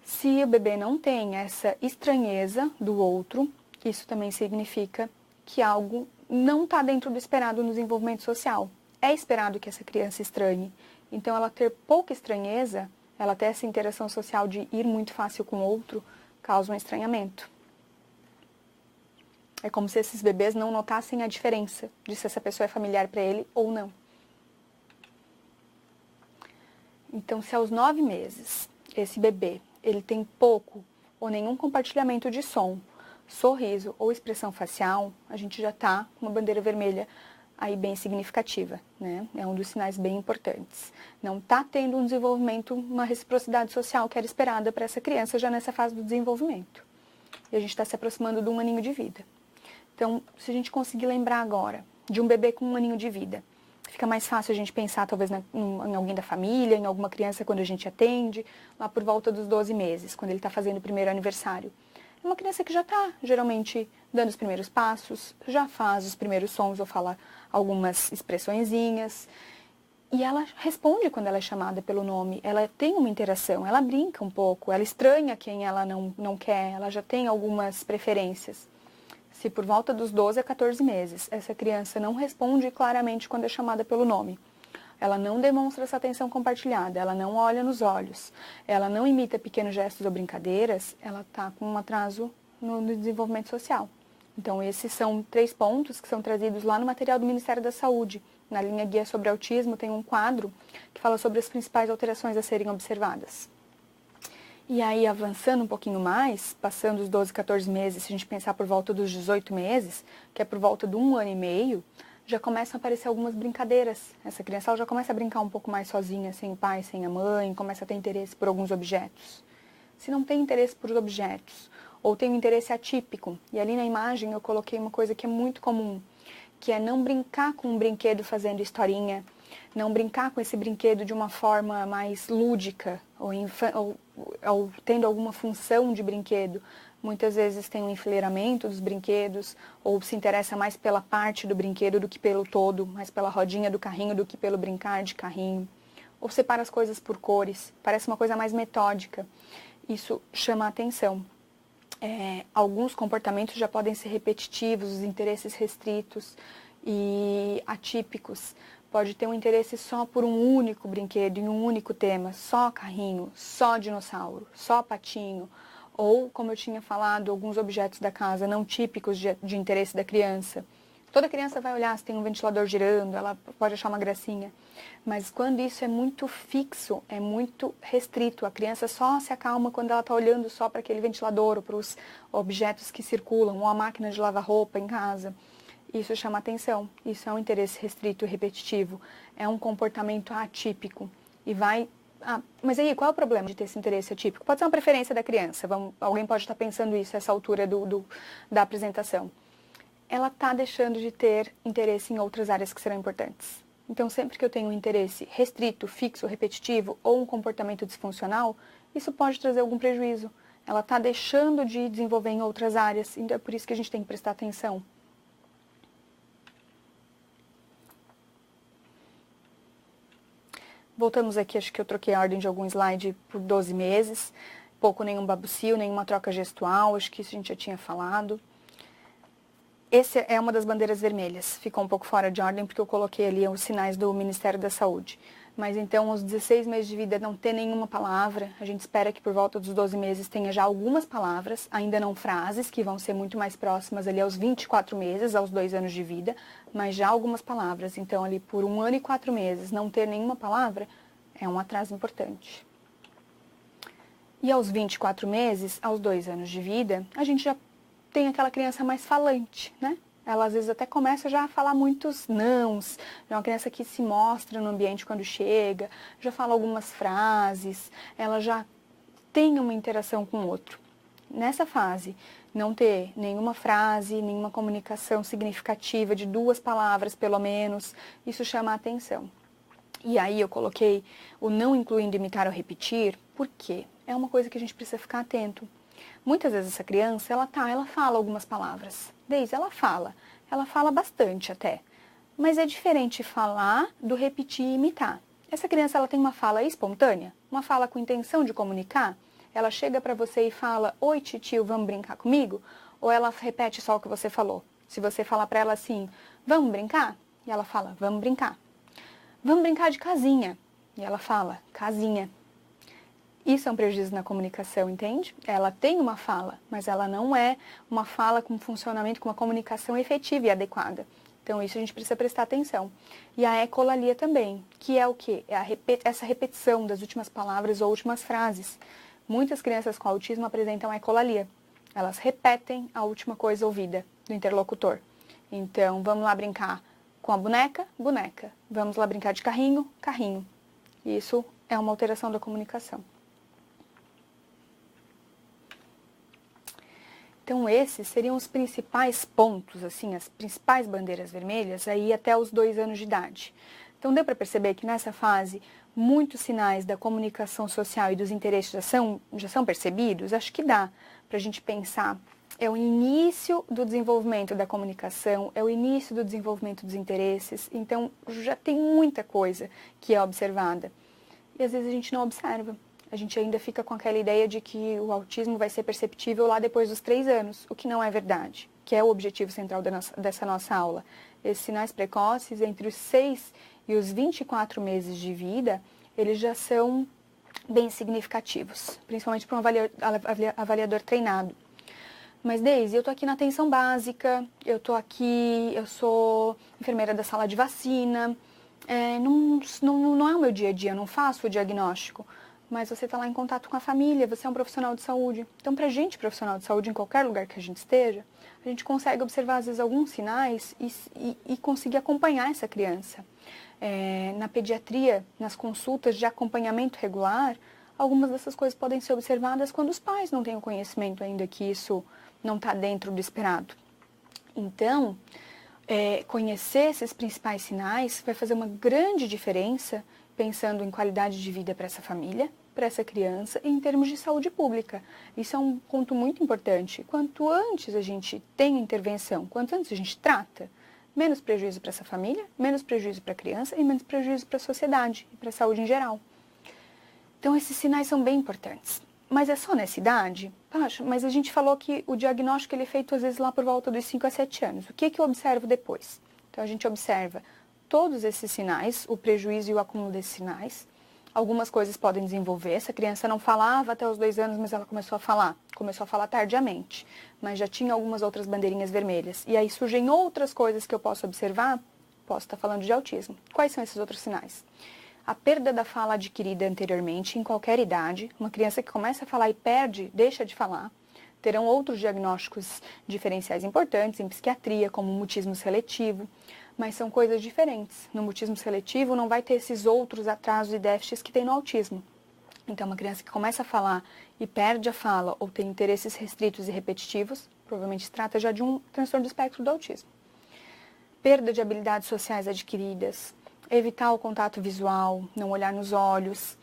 Se o bebê não tem essa estranheza do outro, isso também significa que algo não está dentro do esperado no desenvolvimento social. É esperado que essa criança estranhe. Então, ela ter pouca estranheza, ela ter essa interação social de ir muito fácil com o outro, causa um estranhamento. É como se esses bebês não notassem a diferença de se essa pessoa é familiar para ele ou não. Então, se aos 9 meses, esse bebê, ele tem pouco ou nenhum compartilhamento de som, sorriso ou expressão facial, a gente já está com uma bandeira vermelha aí bem significativa, né? É um dos sinais bem importantes. Não está tendo um desenvolvimento, uma reciprocidade social que era esperada para essa criança já nessa fase do desenvolvimento. E a gente está se aproximando de 1 aninho de vida. Então, se a gente conseguir lembrar agora de um bebê com 1 aninho de vida, fica mais fácil a gente pensar talvez em alguém da família, em alguma criança quando a gente atende, lá por volta dos 12 meses, quando ele está fazendo o primeiro aniversário. É uma criança que já está, geralmente, dando os primeiros passos, já faz os primeiros sons ou fala algumas expressõezinhas. E ela responde quando ela é chamada pelo nome, ela tem uma interação, ela brinca um pouco, ela estranha quem ela não quer, ela já tem algumas preferências. Se por volta dos 12 a 14 meses essa criança não responde claramente quando é chamada pelo nome, ela não demonstra essa atenção compartilhada, ela não olha nos olhos, ela não imita pequenos gestos ou brincadeiras, ela está com um atraso no desenvolvimento social. Então, esses são 3 pontos que são trazidos lá no material do Ministério da Saúde. Na linha Guia sobre Autismo tem um quadro que fala sobre as principais alterações a serem observadas. E aí, avançando um pouquinho mais, passando os 12, 14 meses, se a gente pensar por volta dos 18 meses, que é por volta de 1 ano e meio, já começam a aparecer algumas brincadeiras. Essa criança ela já começa a brincar um pouco mais sozinha, sem o pai, sem a mãe, começa a ter interesse por alguns objetos. Se não tem interesse por objetos, ou tem um interesse atípico, e ali na imagem eu coloquei uma coisa que é muito comum, que é não brincar com um brinquedo fazendo historinha, não brincar com esse brinquedo de uma forma mais lúdica, ou tendo alguma função de brinquedo. Muitas vezes tem um enfileiramento dos brinquedos, ou se interessa mais pela parte do brinquedo do que pelo todo, mais pela rodinha do carrinho do que pelo brincar de carrinho. Ou separa as coisas por cores, parece uma coisa mais metódica. Isso chama a atenção. Alguns comportamentos já podem ser repetitivos, os interesses restritos e atípicos. Pode ter um interesse só por um único brinquedo, em um único tema, só carrinho, só dinossauro, só patinho. Ou, como eu tinha falado, alguns objetos da casa não típicos de interesse da criança. Toda criança vai olhar se tem um ventilador girando, ela pode achar uma gracinha. Mas quando isso é muito fixo, é muito restrito, a criança só se acalma quando ela está olhando só para aquele ventilador ou para os objetos que circulam, ou a máquina de lavar roupa em casa. Isso chama atenção, isso é um interesse restrito e repetitivo, é um comportamento atípico e vai... mas aí, qual é o problema de ter esse interesse atípico? Pode ser uma preferência da criança, alguém pode estar pensando isso a essa altura da apresentação. ela está deixando de ter interesse em outras áreas que serão importantes. Então, sempre que eu tenho um interesse restrito, fixo, repetitivo ou um comportamento disfuncional, isso pode trazer algum prejuízo. Ela está deixando de desenvolver em outras áreas, então é por isso que a gente tem que prestar atenção. Voltamos aqui, acho que eu troquei a ordem de algum slide por 12 meses, pouco nenhum babucio, nenhuma troca gestual, acho que isso a gente já tinha falado. Essa é uma das bandeiras vermelhas, ficou um pouco fora de ordem porque eu coloquei ali os sinais do Ministério da Saúde. Mas então, aos 16 meses de vida não ter nenhuma palavra, a gente espera que por volta dos 12 meses tenha já algumas palavras, ainda não frases, que vão ser muito mais próximas ali aos 24 meses, aos 2 anos de vida, mas já algumas palavras. Então, ali por 1 ano e 4 meses não ter nenhuma palavra é um atraso importante. E aos 24 meses, aos 2 anos de vida, a gente já tem aquela criança mais falante, né? Ela às vezes até começa já a falar muitos nãos, é uma criança que se mostra no ambiente quando chega, já fala algumas frases, ela já tem uma interação com o outro. Nessa fase, não ter nenhuma frase, nenhuma comunicação significativa de 2 palavras pelo menos, isso chama a atenção. E aí eu coloquei o não incluindo imitar ou repetir, porque é uma coisa que a gente precisa ficar atento. Muitas vezes essa criança, ela fala algumas palavras. Desde ela fala bastante até. Mas é diferente falar do repetir e imitar. Essa criança, ela tem uma fala espontânea, uma fala com intenção de comunicar. Ela chega para você e fala, oi titio, vamos brincar comigo? Ou ela repete só o que você falou? Se você falar para ela assim, vamos brincar? E ela fala, vamos brincar. Vamos brincar de casinha. E ela fala, casinha. Isso é um prejuízo na comunicação, entende? Ela tem uma fala, mas ela não é uma fala com funcionamento, com uma comunicação efetiva e adequada. Então, isso a gente precisa prestar atenção. E a ecolalia também, que é o quê? É essa repetição das últimas palavras ou últimas frases. Muitas crianças com autismo apresentam ecolalia. Elas repetem a última coisa ouvida do interlocutor. Então, vamos lá brincar com a boneca, boneca. Vamos lá brincar de carrinho, carrinho. Isso é uma alteração da comunicação. Então, esses seriam os principais pontos, assim, as principais bandeiras vermelhas aí até os 2 anos de idade. Então, deu para perceber que nessa fase, muitos sinais da comunicação social e dos interesses já são percebidos? Acho que dá para a gente pensar. É o início do desenvolvimento da comunicação, é o início do desenvolvimento dos interesses. Então, já tem muita coisa que é observada. E às vezes a gente não observa. A gente ainda fica com aquela ideia de que o autismo vai ser perceptível lá depois dos 3 anos, o que não é verdade, que é o objetivo central dessa nossa aula. Esses sinais precoces, entre os 6 e os 24 meses de vida, eles já são bem significativos, principalmente para um avaliador treinado. Mas, Deise, eu estou aqui na atenção básica, eu sou enfermeira da sala de vacina, não é o meu dia a dia, eu não faço o diagnóstico. Mas você está lá em contato com a família, você é um profissional de saúde. Então, para a gente, profissional de saúde, em qualquer lugar que a gente esteja, a gente consegue observar, às vezes, alguns sinais e conseguir acompanhar essa criança. Na pediatria, nas consultas de acompanhamento regular, algumas dessas coisas podem ser observadas quando os pais não têm o conhecimento ainda que isso não está dentro do esperado. Então, conhecer esses principais sinais vai fazer uma grande diferença pensando em qualidade de vida para essa família, para essa criança e em termos de saúde pública. Isso é um ponto muito importante. Quanto antes a gente tem intervenção, quanto antes a gente trata, menos prejuízo para essa família, menos prejuízo para a criança e menos prejuízo para a sociedade e para a saúde em geral. Então, esses sinais são bem importantes. Mas é só nessa idade? Poxa, mas a gente falou que o diagnóstico ele é feito às vezes lá por volta dos 5 a 7 anos. O que eu observo depois? Então, a gente observa todos esses sinais, o prejuízo e o acúmulo desses sinais. Algumas coisas podem desenvolver. Essa criança não falava até os 2 anos, mas ela começou a falar tardiamente. Mas já tinha algumas outras bandeirinhas vermelhas. E aí surgem outras coisas que eu posso observar. Posso estar falando de autismo. Quais são esses outros sinais? A perda da fala adquirida anteriormente, em qualquer idade. Uma criança que começa a falar e perde, deixa de falar. Terão outros diagnósticos diferenciais importantes em psiquiatria, como mutismo seletivo. Mas são coisas diferentes. No mutismo seletivo não vai ter esses outros atrasos e déficits que tem no autismo. Então, uma criança que começa a falar e perde a fala ou tem interesses restritos e repetitivos, provavelmente se trata já de um transtorno do espectro do autismo. Perda de habilidades sociais adquiridas, evitar o contato visual, não olhar nos olhos,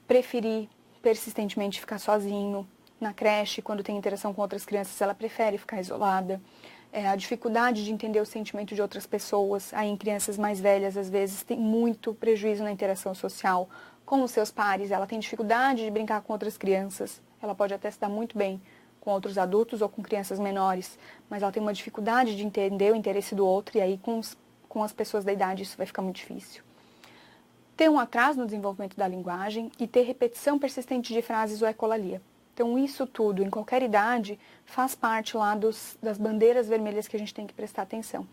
preferir persistentemente ficar sozinho. Na creche, quando tem interação com outras crianças, ela prefere ficar isolada. A dificuldade de entender o sentimento de outras pessoas. Aí, em crianças mais velhas, às vezes, tem muito prejuízo na interação social com os seus pares. Ela tem dificuldade de brincar com outras crianças. Ela pode até se dar muito bem com outros adultos ou com crianças menores, mas ela tem uma dificuldade de entender o interesse do outro, e aí com as pessoas da idade isso vai ficar muito difícil. Ter um atraso no desenvolvimento da linguagem e ter repetição persistente de frases ou ecolalia. Então, isso tudo, em qualquer idade, faz parte lá das bandeiras vermelhas que a gente tem que prestar atenção.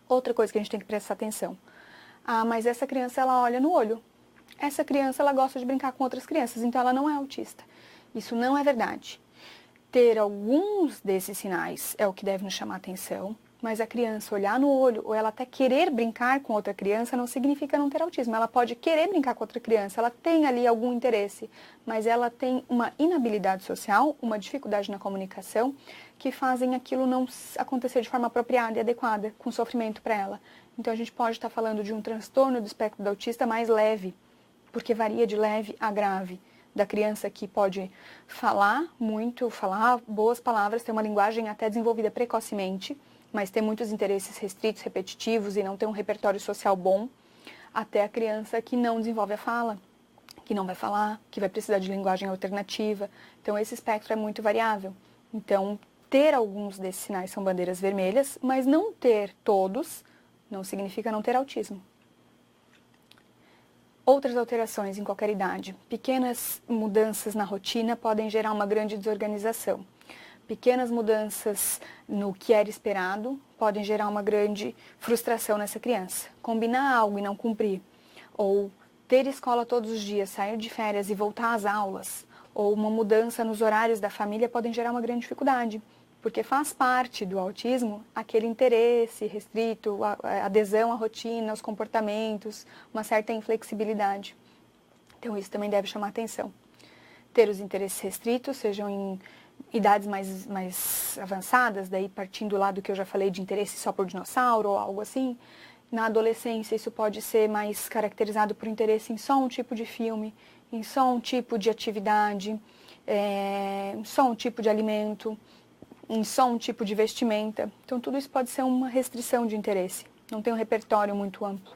Outra coisa que a gente tem que prestar atenção. Mas essa criança, ela olha no olho. Essa criança, ela gosta de brincar com outras crianças, então ela não é autista. Isso não é verdade. Ter alguns desses sinais é o que deve nos chamar atenção, mas a criança olhar no olho ou ela até querer brincar com outra criança não significa não ter autismo. Ela pode querer brincar com outra criança, ela tem ali algum interesse, mas ela tem uma inabilidade social, uma dificuldade na comunicação, que fazem aquilo não acontecer de forma apropriada e adequada, com sofrimento para ela. Então a gente pode estar falando de um transtorno do espectro do autista mais leve, porque varia de leve a grave. Da criança que pode falar muito, falar boas palavras, ter uma linguagem até desenvolvida precocemente, mas ter muitos interesses restritos, repetitivos e não ter um repertório social bom, até a criança que não desenvolve a fala, que não vai falar, que vai precisar de linguagem alternativa. Então, esse espectro é muito variável. Então, ter alguns desses sinais são bandeiras vermelhas, mas não ter todos não significa não ter autismo. Outras alterações em qualquer idade. Pequenas mudanças na rotina podem gerar uma grande desorganização. Pequenas mudanças no que era esperado podem gerar uma grande frustração nessa criança. Combinar algo e não cumprir, ou ter escola todos os dias, sair de férias e voltar às aulas, ou uma mudança nos horários da família podem gerar uma grande dificuldade, porque faz parte do autismo aquele interesse restrito, a adesão à rotina, aos comportamentos, uma certa inflexibilidade. Então isso também deve chamar atenção. Ter os interesses restritos, sejam em idades mais avançadas, daí partindo lá do que eu já falei de interesse só por dinossauro ou algo assim. Na adolescência isso pode ser mais caracterizado por interesse em só um tipo de filme, em só um tipo de atividade, em só um tipo de alimento, em só um tipo de vestimenta. Então tudo isso pode ser uma restrição de interesse, não tem um repertório muito amplo.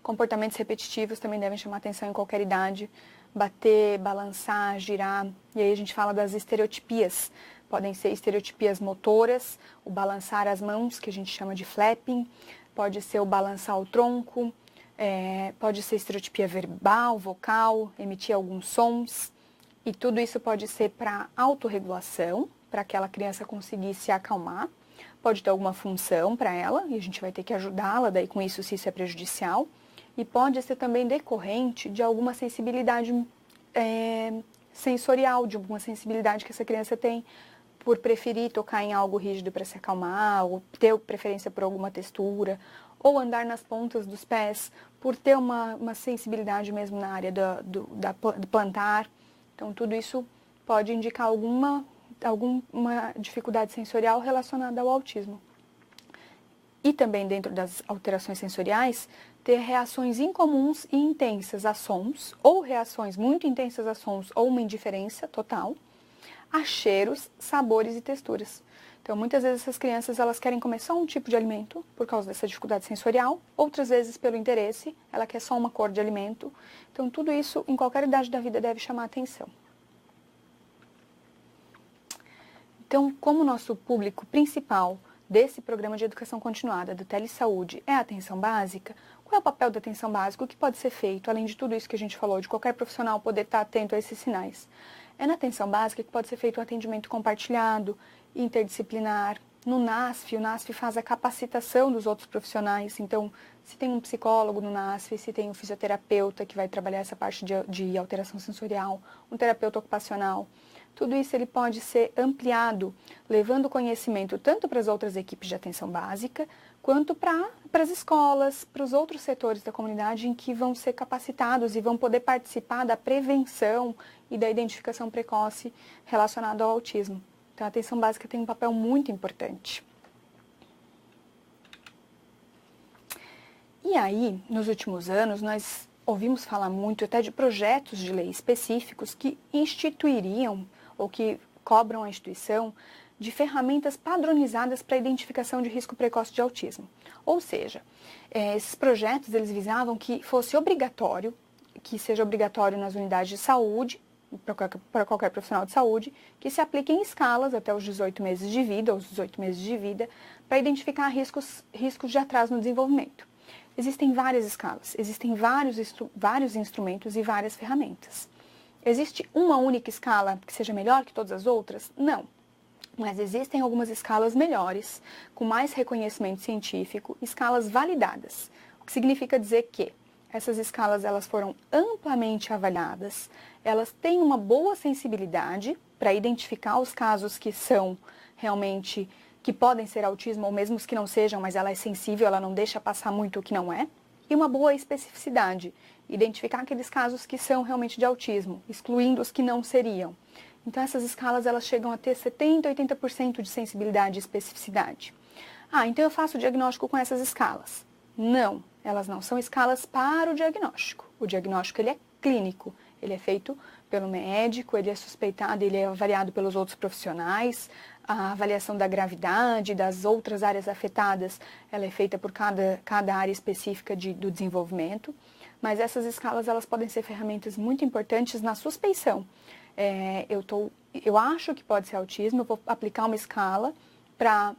Comportamentos repetitivos também devem chamar atenção em qualquer idade. Bater, balançar, girar. E aí a gente fala das estereotipias. Podem ser estereotipias motoras, o balançar as mãos, que a gente chama de flapping. Pode ser o balançar o tronco. Pode ser estereotipia verbal, vocal, emitir alguns sons. E tudo isso pode ser para autorregulação, para aquela criança conseguir se acalmar. Pode ter alguma função para ela, e a gente vai ter que ajudá-la daí com isso, se isso é prejudicial. E pode ser também decorrente de alguma sensibilidade sensorial, de alguma sensibilidade que essa criança tem por preferir tocar em algo rígido para se acalmar, ou ter preferência por alguma textura, ou andar nas pontas dos pés, por ter uma sensibilidade mesmo na área do plantar. Então, tudo isso pode indicar alguma dificuldade sensorial relacionada ao autismo. E também dentro das alterações sensoriais, ter reações incomuns e intensas a sons, ou reações muito intensas a sons, ou uma indiferença total, a cheiros, sabores e texturas. Então, muitas vezes essas crianças elas querem comer só um tipo de alimento por causa dessa dificuldade sensorial, outras vezes pelo interesse, ela quer só uma cor de alimento. Então, tudo isso em qualquer idade da vida deve chamar atenção. Então, como o nosso público principal desse programa de educação continuada do Telesaúde é a atenção básica, qual é o papel da atenção básica? O que pode ser feito, além de tudo isso que a gente falou, de qualquer profissional poder estar atento a esses sinais? É na atenção básica que pode ser feito um atendimento compartilhado, interdisciplinar. No NASF, o NASF faz a capacitação dos outros profissionais. Então, se tem um psicólogo no NASF, se tem um fisioterapeuta que vai trabalhar essa parte de alteração sensorial, um terapeuta ocupacional, tudo isso ele pode ser ampliado, levando conhecimento tanto para as outras equipes de atenção básica, quanto para as escolas, para os outros setores da comunidade em que vão ser capacitados e vão poder participar da prevenção e da identificação precoce relacionada ao autismo. Então, a atenção básica tem um papel muito importante. E aí, nos últimos anos, nós ouvimos falar muito até de projetos de lei específicos que instituiriam ou que cobram a instituição de ferramentas padronizadas para a identificação de risco precoce de autismo. Ou seja, esses projetos eles visavam que fosse obrigatório, que seja obrigatório nas unidades de saúde, para qualquer profissional de saúde, que se apliquem escalas até os 18 meses de vida, ou os 18 meses de vida, para identificar riscos de atraso no desenvolvimento. Existem várias escalas, existem vários instrumentos e várias ferramentas. Existe uma única escala que seja melhor que todas as outras? Não. Mas existem algumas escalas melhores, com mais reconhecimento científico, escalas validadas. O que significa dizer que essas escalas elas foram amplamente avaliadas, elas têm uma boa sensibilidade para identificar os casos que são realmente, que podem ser autismo ou mesmo os que não sejam, mas ela é sensível, ela não deixa passar muito o que não é. E uma boa especificidade, identificar aqueles casos que são realmente de autismo, excluindo os que não seriam. Então, essas escalas elas chegam a ter 70%, 80% de sensibilidade e especificidade. Então eu faço o diagnóstico com essas escalas. Não, elas não são escalas para o diagnóstico. O diagnóstico ele é clínico, ele é feito pelo médico, ele é suspeitado, ele é avaliado pelos outros profissionais. A avaliação da gravidade, das outras áreas afetadas, ela é feita por cada área específica do desenvolvimento. Mas essas escalas elas podem ser ferramentas muito importantes na suspeição. Eu acho que pode ser autismo, eu vou aplicar uma escala para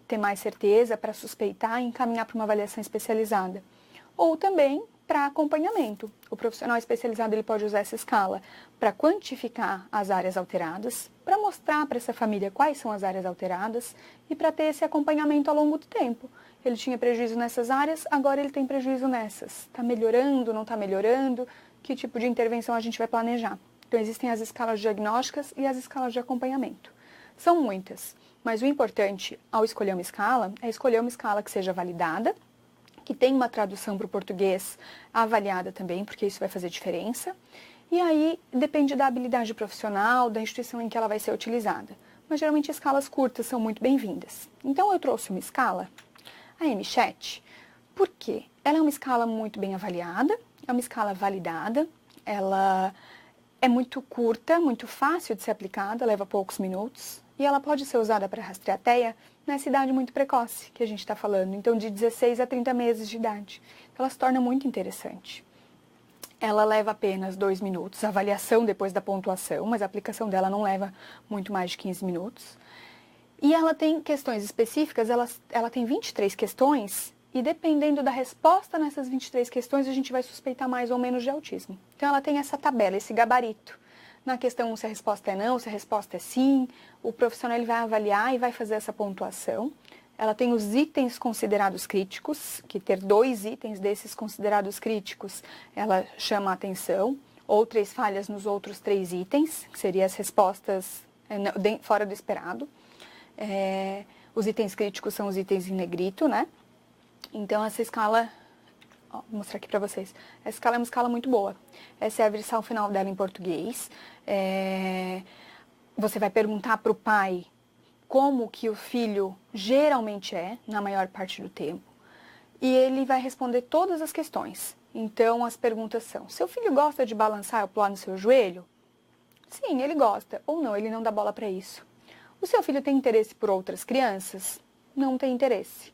ter mais certeza, para suspeitar e encaminhar para uma avaliação especializada. Ou também para acompanhamento. O profissional especializado ele pode usar essa escala para quantificar as áreas alteradas, para mostrar para essa família quais são as áreas alteradas e para ter esse acompanhamento ao longo do tempo. Ele tinha prejuízo nessas áreas, agora ele tem prejuízo nessas. Está melhorando, não está melhorando? Que tipo de intervenção a gente vai planejar? Então, existem as escalas diagnósticas e as escalas de acompanhamento. São muitas, mas o importante ao escolher uma escala é escolher uma escala que seja validada, que tenha uma tradução para o português avaliada também, porque isso vai fazer diferença. E aí depende da habilidade profissional, da instituição em que ela vai ser utilizada. Mas geralmente escalas curtas são muito bem-vindas. Então eu trouxe uma escala, a MCHAT, por quê? Ela é uma escala muito bem avaliada, é uma escala validada, ela é muito curta, muito fácil de ser aplicada, leva poucos minutos. E ela pode ser usada para rastrear TEA nessa idade muito precoce que a gente está falando, então de 16 a 30 meses de idade. Ela se torna muito interessante. Ela leva apenas 2 minutos, a avaliação depois da pontuação, mas a aplicação dela não leva muito mais de 15 minutos. E ela tem questões específicas, ela tem 23 questões, e dependendo da resposta nessas 23 questões, a gente vai suspeitar mais ou menos de autismo. Então ela tem essa tabela, esse gabarito. Na questão se a resposta é não, se a resposta é sim, o profissional ele vai avaliar e vai fazer essa pontuação. Ela tem os itens considerados críticos, que ter 2 itens desses considerados críticos, ela chama a atenção, ou 3 falhas nos outros 3 itens, que seriam as respostas fora do esperado. Os itens críticos são os itens em negrito, né? Então, essa escala, vou mostrar aqui para vocês, essa escala é uma escala muito boa. Essa é a versão final dela em português. Você vai perguntar para o pai como que o filho geralmente é, na maior parte do tempo, e ele vai responder todas as questões. Então, as perguntas são, seu filho gosta de balançar ou pular no seu joelho? Sim, ele gosta, ou não, ele não dá bola para isso. O seu filho tem interesse por outras crianças? Não tem interesse.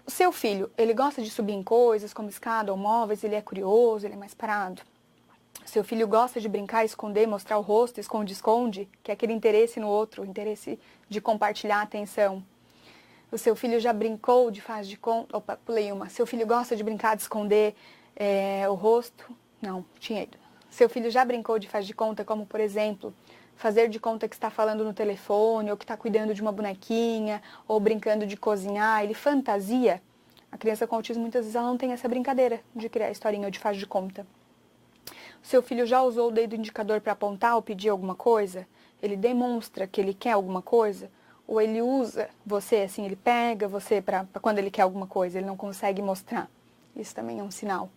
O seu filho, ele gosta de subir em coisas como escada ou móveis, ele é curioso, ele é mais parado? Seu filho gosta de brincar, esconder, mostrar o rosto, esconde-esconde, que é aquele interesse no outro, o interesse de compartilhar a atenção. O seu filho já brincou de faz de conta... Opa, pulei uma. Seu filho gosta de brincar, de esconder o rosto? Não, tinha ido. Seu filho já brincou de faz de conta, como, por exemplo, fazer de conta que está falando no telefone, ou que está cuidando de uma bonequinha, ou brincando de cozinhar, ele fantasia? A criança com autismo, muitas vezes, ela não tem essa brincadeira de criar historinha ou de faz de conta. O seu filho já usou o dedo indicador para apontar ou pedir alguma coisa? Ele demonstra que ele quer alguma coisa? Ou ele usa você, assim, ele pega você para quando ele quer alguma coisa, ele não consegue mostrar? Isso também é um sinal.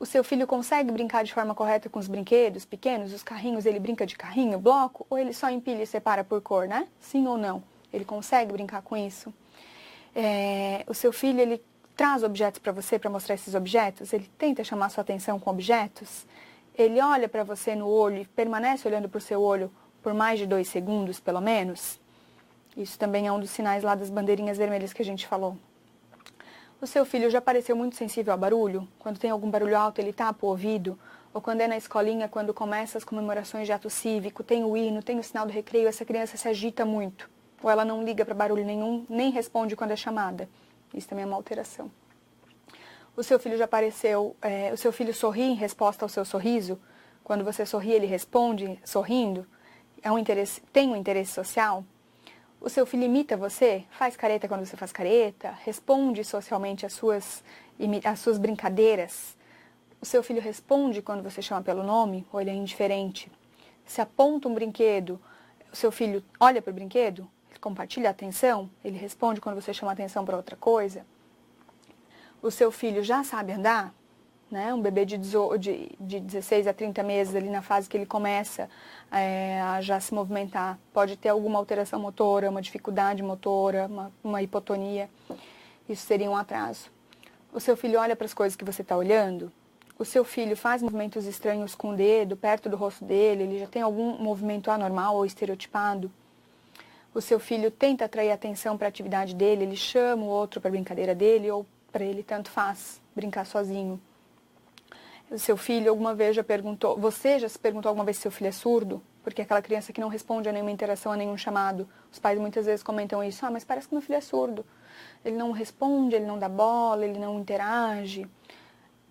O seu filho consegue brincar de forma correta com os brinquedos pequenos, os carrinhos, ele brinca de carrinho, bloco, ou ele só empilha e separa por cor, né? Sim ou não? Ele consegue brincar com isso? O seu filho, ele traz objetos para você para mostrar esses objetos? Ele tenta chamar sua atenção com objetos? Ele olha para você no olho e permanece olhando para o seu olho por mais de 2 segundos, pelo menos? Isso também é um dos sinais lá das bandeirinhas vermelhas que a gente falou. O seu filho já pareceu muito sensível ao barulho? Quando tem algum barulho alto, ele tapa o ouvido? Ou quando é na escolinha, quando começa as comemorações de ato cívico, tem o hino, tem o sinal do recreio, essa criança se agita muito? Ou ela não liga para barulho nenhum, nem responde quando é chamada? Isso também é uma alteração. O seu filho já apareceu, o seu filho sorri em resposta ao seu sorriso? Quando você sorri, ele responde sorrindo? Tem um interesse social? O seu filho imita você? Faz careta quando você faz careta? Responde socialmente às suas brincadeiras? O seu filho responde quando você chama pelo nome? Ou ele é indiferente? Se aponta um brinquedo, o seu filho olha para o brinquedo? Ele compartilha a atenção? Ele responde quando você chama a atenção para outra coisa? O seu filho já sabe andar? Né? Um bebê de 16 a 30 meses, ali na fase que ele começa a já se movimentar, pode ter alguma alteração motora, uma dificuldade motora, uma hipotonia. Isso seria um atraso. O seu filho olha para as coisas que você está olhando? O seu filho faz movimentos estranhos com o dedo perto do rosto dele? Ele já tem algum movimento anormal ou estereotipado? O seu filho tenta atrair atenção para a atividade dele? Ele chama o outro para a brincadeira dele ou para ele tanto faz brincar sozinho? O seu filho alguma vez você já se perguntou alguma vez se seu filho é surdo? Porque aquela criança que não responde a nenhuma interação, a nenhum chamado. Os pais muitas vezes comentam isso. Mas parece que meu filho é surdo. Ele não responde, ele não dá bola, ele não interage.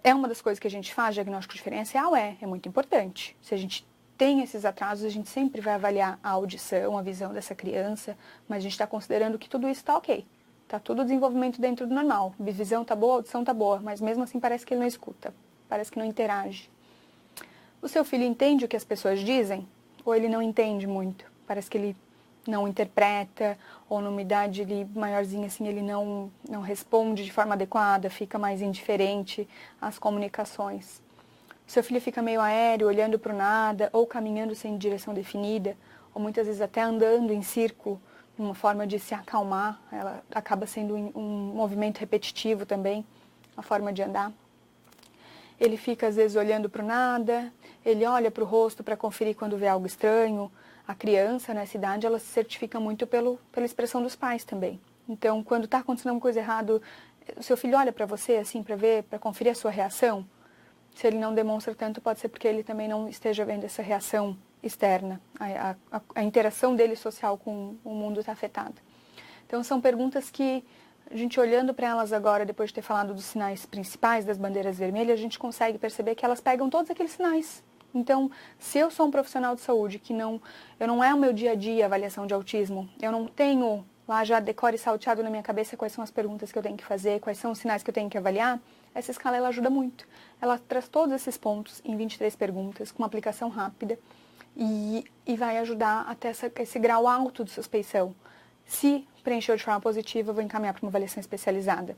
É uma das coisas que a gente faz, diagnóstico diferencial, é muito importante. Se a gente tem esses atrasos, a gente sempre vai avaliar a audição, a visão dessa criança, mas a gente está considerando que tudo isso está ok. Está tudo desenvolvimento dentro do normal. A visão está boa, a audição está boa, mas mesmo assim parece que ele não escuta. Parece que não interage. O seu filho entende o que as pessoas dizem? Ou ele não entende muito? Parece que ele não interpreta, ou numa idade maiorzinha assim, ele não responde de forma adequada, fica mais indiferente às comunicações. O seu filho fica meio aéreo, olhando para o nada, ou caminhando sem direção definida, ou muitas vezes até andando em círculo, uma forma de se acalmar. Ela acaba sendo um movimento repetitivo também, a forma de andar. Ele fica, às vezes, olhando para o nada, ele olha para o rosto para conferir quando vê algo estranho. A criança, nessa idade, ela se certifica muito pela expressão dos pais também. Então, quando está acontecendo alguma coisa errada, o seu filho olha para você, assim, para ver, para conferir a sua reação. Se ele não demonstra tanto, pode ser porque ele também não esteja vendo essa reação externa. A interação dele social com o mundo está afetada. Então, são perguntas que a gente olhando para elas agora, depois de ter falado dos sinais principais, das bandeiras vermelhas, a gente consegue perceber que elas pegam todos aqueles sinais. Então, se eu sou um profissional de saúde eu não é o meu dia a dia avaliação de autismo, eu não tenho lá já decore salteado na minha cabeça quais são as perguntas que eu tenho que fazer, quais são os sinais que eu tenho que avaliar, essa escala ela ajuda muito. Ela traz todos esses pontos em 23 perguntas, com uma aplicação rápida, e vai ajudar até esse grau alto de suspeição. Se preencheu de forma positiva, eu vou encaminhar para uma avaliação especializada.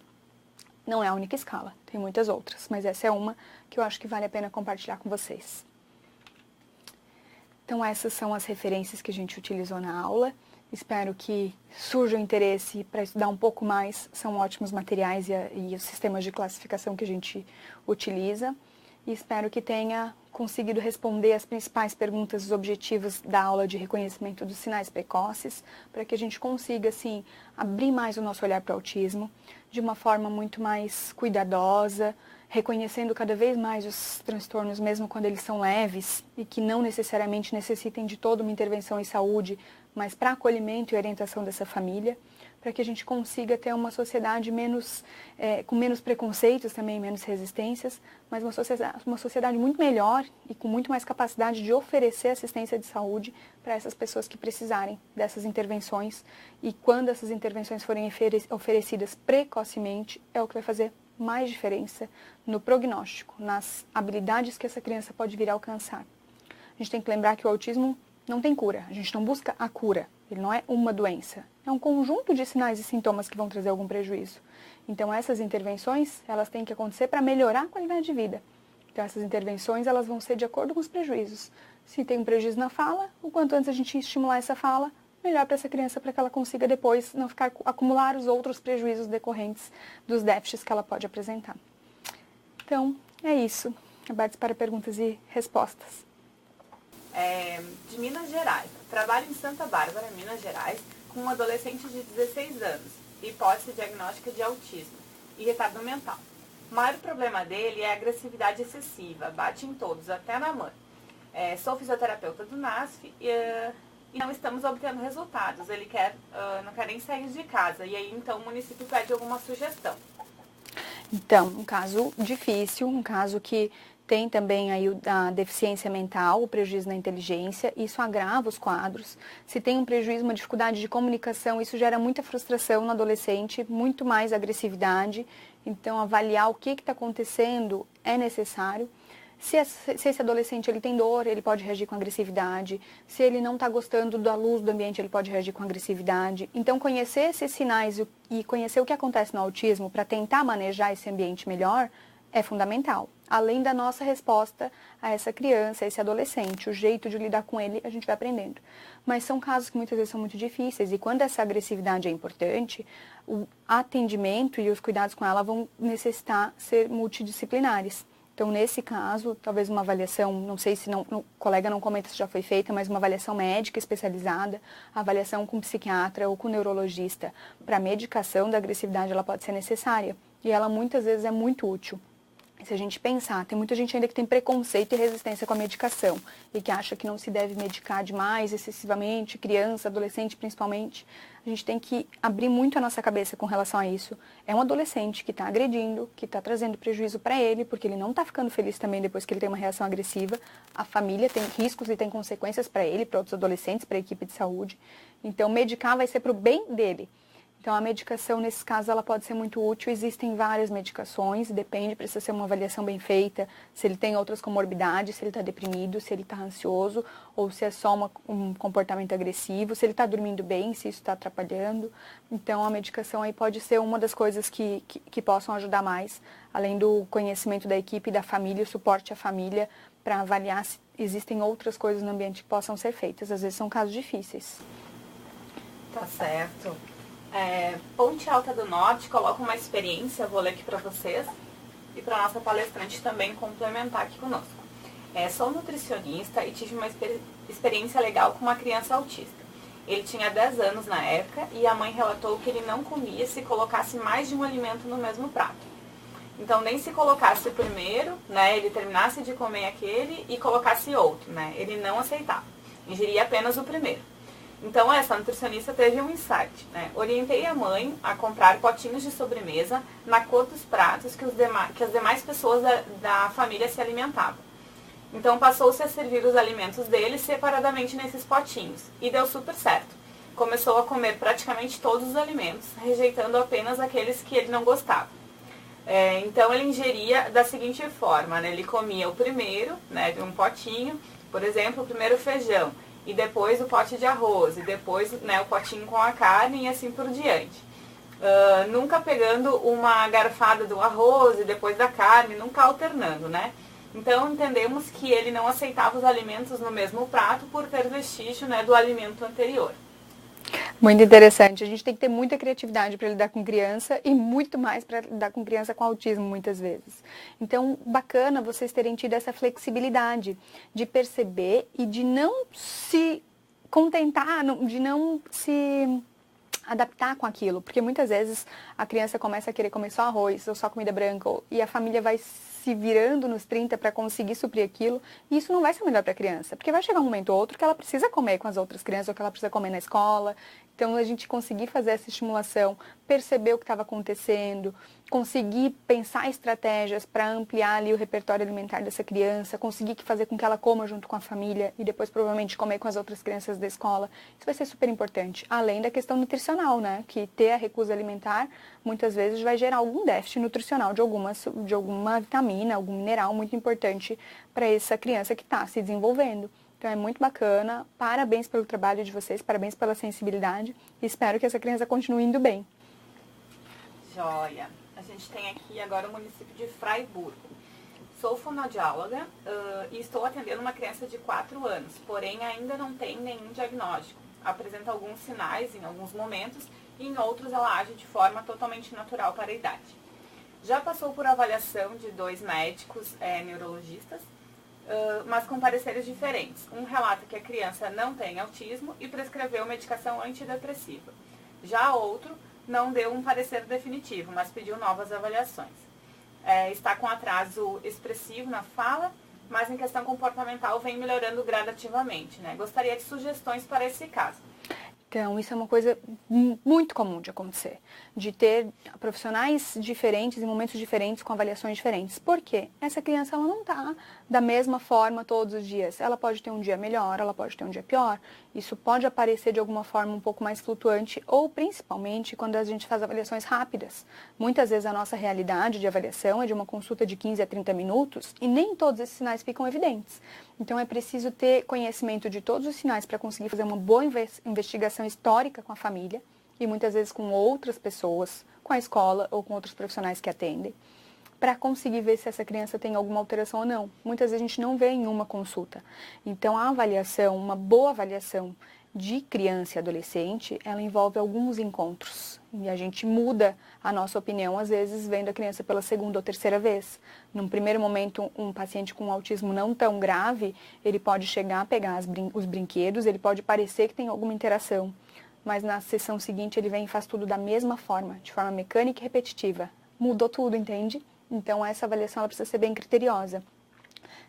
Não é a única escala, tem muitas outras, mas essa é uma que eu acho que vale a pena compartilhar com vocês. Então essas são as referências que a gente utilizou na aula. Espero que surja o interesse para estudar um pouco mais. São ótimos materiais e os sistemas de classificação que a gente utiliza. E espero que tenha conseguido responder as principais perguntas, os objetivos da aula de reconhecimento dos sinais precoces, para que a gente consiga, assim, abrir mais o nosso olhar para o autismo de uma forma muito mais cuidadosa, reconhecendo cada vez mais os transtornos, mesmo quando eles são leves e que não necessariamente necessitem de toda uma intervenção em saúde, mas para acolhimento e orientação dessa família, para que a gente consiga ter uma sociedade com menos preconceitos também, menos resistências, mas uma sociedade muito melhor e com muito mais capacidade de oferecer assistência de saúde para essas pessoas que precisarem dessas intervenções. E quando essas intervenções forem oferecidas precocemente, é o que vai fazer mais diferença no prognóstico, nas habilidades que essa criança pode vir a alcançar. A gente tem que lembrar que o autismo não tem cura, a gente não busca a cura, ele não é uma doença, é um conjunto de sinais e sintomas que vão trazer algum prejuízo. Então essas intervenções, elas têm que acontecer para melhorar a qualidade de vida, Então, essas intervenções, elas vão ser de acordo com os prejuízos. Se tem um prejuízo na fala, o quanto antes a gente estimular essa fala, melhor para essa criança, para que ela consiga depois não ficar acumular os outros prejuízos decorrentes dos déficits que ela pode apresentar. Então, é isso. Abertos para perguntas e respostas. De Minas Gerais. Trabalho em Santa Bárbara, Minas Gerais, com um adolescente de 16 anos, hipótese diagnóstica de autismo e retardo mental. O maior problema dele é a agressividade excessiva, bate em todos, até na mãe. Sou fisioterapeuta do NASF e não estamos obtendo resultados. Ele não quer nem sair de casa. E aí, então, o município pede alguma sugestão. Então, um caso difícil, um caso que tem também aí a deficiência mental, o prejuízo na inteligência, isso agrava os quadros. Se tem um prejuízo, uma dificuldade de comunicação, isso gera muita frustração no adolescente, muito mais agressividade. Então, avaliar o que está acontecendo é necessário. Se esse adolescente ele tem dor, ele pode reagir com agressividade. Se ele não está gostando da luz do ambiente, ele pode reagir com agressividade. Então, conhecer esses sinais e conhecer o que acontece no autismo para tentar manejar esse ambiente melhor é fundamental. Além da nossa resposta a essa criança, a esse adolescente, o jeito de lidar com ele, a gente vai aprendendo. Mas são casos que muitas vezes são muito difíceis e quando essa agressividade é importante, o atendimento e os cuidados com ela vão necessitar ser multidisciplinares. Então, nesse caso, talvez uma avaliação, não sei se o colega não comenta se já foi feita, mas uma avaliação médica especializada, avaliação com psiquiatra ou com neurologista para medicação da agressividade, ela pode ser necessária. E ela muitas vezes é muito útil. Se a gente pensar, tem muita gente ainda que tem preconceito e resistência com a medicação e que acha que não se deve medicar demais, excessivamente, criança, adolescente principalmente. A gente tem que abrir muito a nossa cabeça com relação a isso. É um adolescente que está agredindo, que está trazendo prejuízo para ele, porque ele não está ficando feliz também depois que ele tem uma reação agressiva. A família tem riscos e tem consequências para ele, para outros adolescentes, para a equipe de saúde. Então, medicar vai ser para o bem dele. Então, a medicação, nesses casos, ela pode ser muito útil. Existem várias medicações, depende, precisa ser uma avaliação bem feita, se ele tem outras comorbidades, se ele está deprimido, se ele está ansioso, ou se é só um comportamento agressivo, se ele está dormindo bem, se isso está atrapalhando. Então, a medicação aí pode ser uma das coisas que possam ajudar mais, além do conhecimento da equipe, da família, o suporte à família, para avaliar se existem outras coisas no ambiente que possam ser feitas. Às vezes são casos difíceis. Tá certo. Ponte Alta do Norte coloca uma experiência, vou ler aqui para vocês e para a nossa palestrante também complementar aqui conosco. Sou nutricionista e tive uma experiência legal com uma criança autista. Ele tinha 10 anos na época e a mãe relatou que ele não comia se colocasse mais de um alimento no mesmo prato. Então, nem se colocasse o primeiro, né, ele terminasse de comer aquele e colocasse outro, né, ele não aceitava, ingeria apenas o primeiro. Então, essa nutricionista teve um insight, né? Orientei a mãe a comprar potinhos de sobremesa na cor dos pratos que as demais pessoas da família se alimentavam. Então, passou-se a servir os alimentos dele separadamente nesses potinhos. E deu super certo. Começou a comer praticamente todos os alimentos, rejeitando apenas aqueles que ele não gostava. Então, ele ingeria da seguinte forma, né? Ele comia o primeiro, né, de um potinho, por exemplo, o primeiro feijão. E depois o pote de arroz, e depois, né, o potinho com a carne e assim por diante. Nunca pegando uma garfada do arroz e depois da carne, nunca alternando, né? Então entendemos que ele não aceitava os alimentos no mesmo prato por ter vestígio, né, do alimento anterior. Muito interessante. A gente tem que ter muita criatividade para lidar com criança e muito mais para lidar com criança com autismo, muitas vezes. Então, bacana vocês terem tido essa flexibilidade de perceber e de não se contentar, de não se adaptar com aquilo. Porque muitas vezes a criança começa a querer comer só arroz ou só comida branca e a família vai se virando nos 30 para conseguir suprir aquilo, e isso não vai ser melhor para a criança, porque vai chegar um momento ou outro que ela precisa comer com as outras crianças, ou que ela precisa comer na escola. Então, a gente conseguir fazer essa estimulação, perceber o que estava acontecendo, conseguir pensar estratégias para ampliar ali o repertório alimentar dessa criança, conseguir fazer com que ela coma junto com a família e depois provavelmente comer com as outras crianças da escola. Isso vai ser super importante, além da questão nutricional, né? Que ter a recusa alimentar muitas vezes vai gerar algum déficit nutricional de alguma vitamina, algum mineral muito importante para essa criança que está se desenvolvendo. Então é muito bacana, parabéns pelo trabalho de vocês, parabéns pela sensibilidade e espero que essa criança continue indo bem. Joia! A gente tem aqui agora o município de Fraiburgo. Sou fonoaudióloga e estou atendendo uma criança de 4 anos, porém ainda não tem nenhum diagnóstico. Apresenta alguns sinais em alguns momentos e em outros ela age de forma totalmente natural para a idade. Já passou por avaliação de 2 médicos neurologistas, mas com pareceres diferentes. Um relata que a criança não tem autismo e prescreveu medicação antidepressiva. Já outro não deu um parecer definitivo, mas pediu novas avaliações. Está com atraso expressivo na fala, mas em questão comportamental vem melhorando gradativamente, né? Gostaria de sugestões para esse caso. Então, isso é uma coisa muito comum de acontecer, de ter profissionais diferentes em momentos diferentes, com avaliações diferentes. Por quê? Essa criança ela não está da mesma forma todos os dias. Ela pode ter um dia melhor, ela pode ter um dia pior. Isso pode aparecer de alguma forma um pouco mais flutuante, ou principalmente quando a gente faz avaliações rápidas. Muitas vezes a nossa realidade de avaliação é de uma consulta de 15 a 30 minutos e nem todos esses sinais ficam evidentes. Então, é preciso ter conhecimento de todos os sinais para conseguir fazer uma boa investigação histórica com a família e muitas vezes com outras pessoas, com a escola ou com outros profissionais que atendem, para conseguir ver se essa criança tem alguma alteração ou não. Muitas vezes a gente não vê em uma consulta. Então, a avaliação, uma boa avaliação de criança e adolescente, ela envolve alguns encontros. E a gente muda a nossa opinião, às vezes, vendo a criança pela segunda ou terceira vez. Num primeiro momento, um paciente com autismo não tão grave, ele pode chegar a pegar os brinquedos, ele pode parecer que tem alguma interação. Mas na sessão seguinte, ele vem e faz tudo da mesma forma, de forma mecânica e repetitiva. Mudou tudo, entende? Então, essa avaliação ela precisa ser bem criteriosa.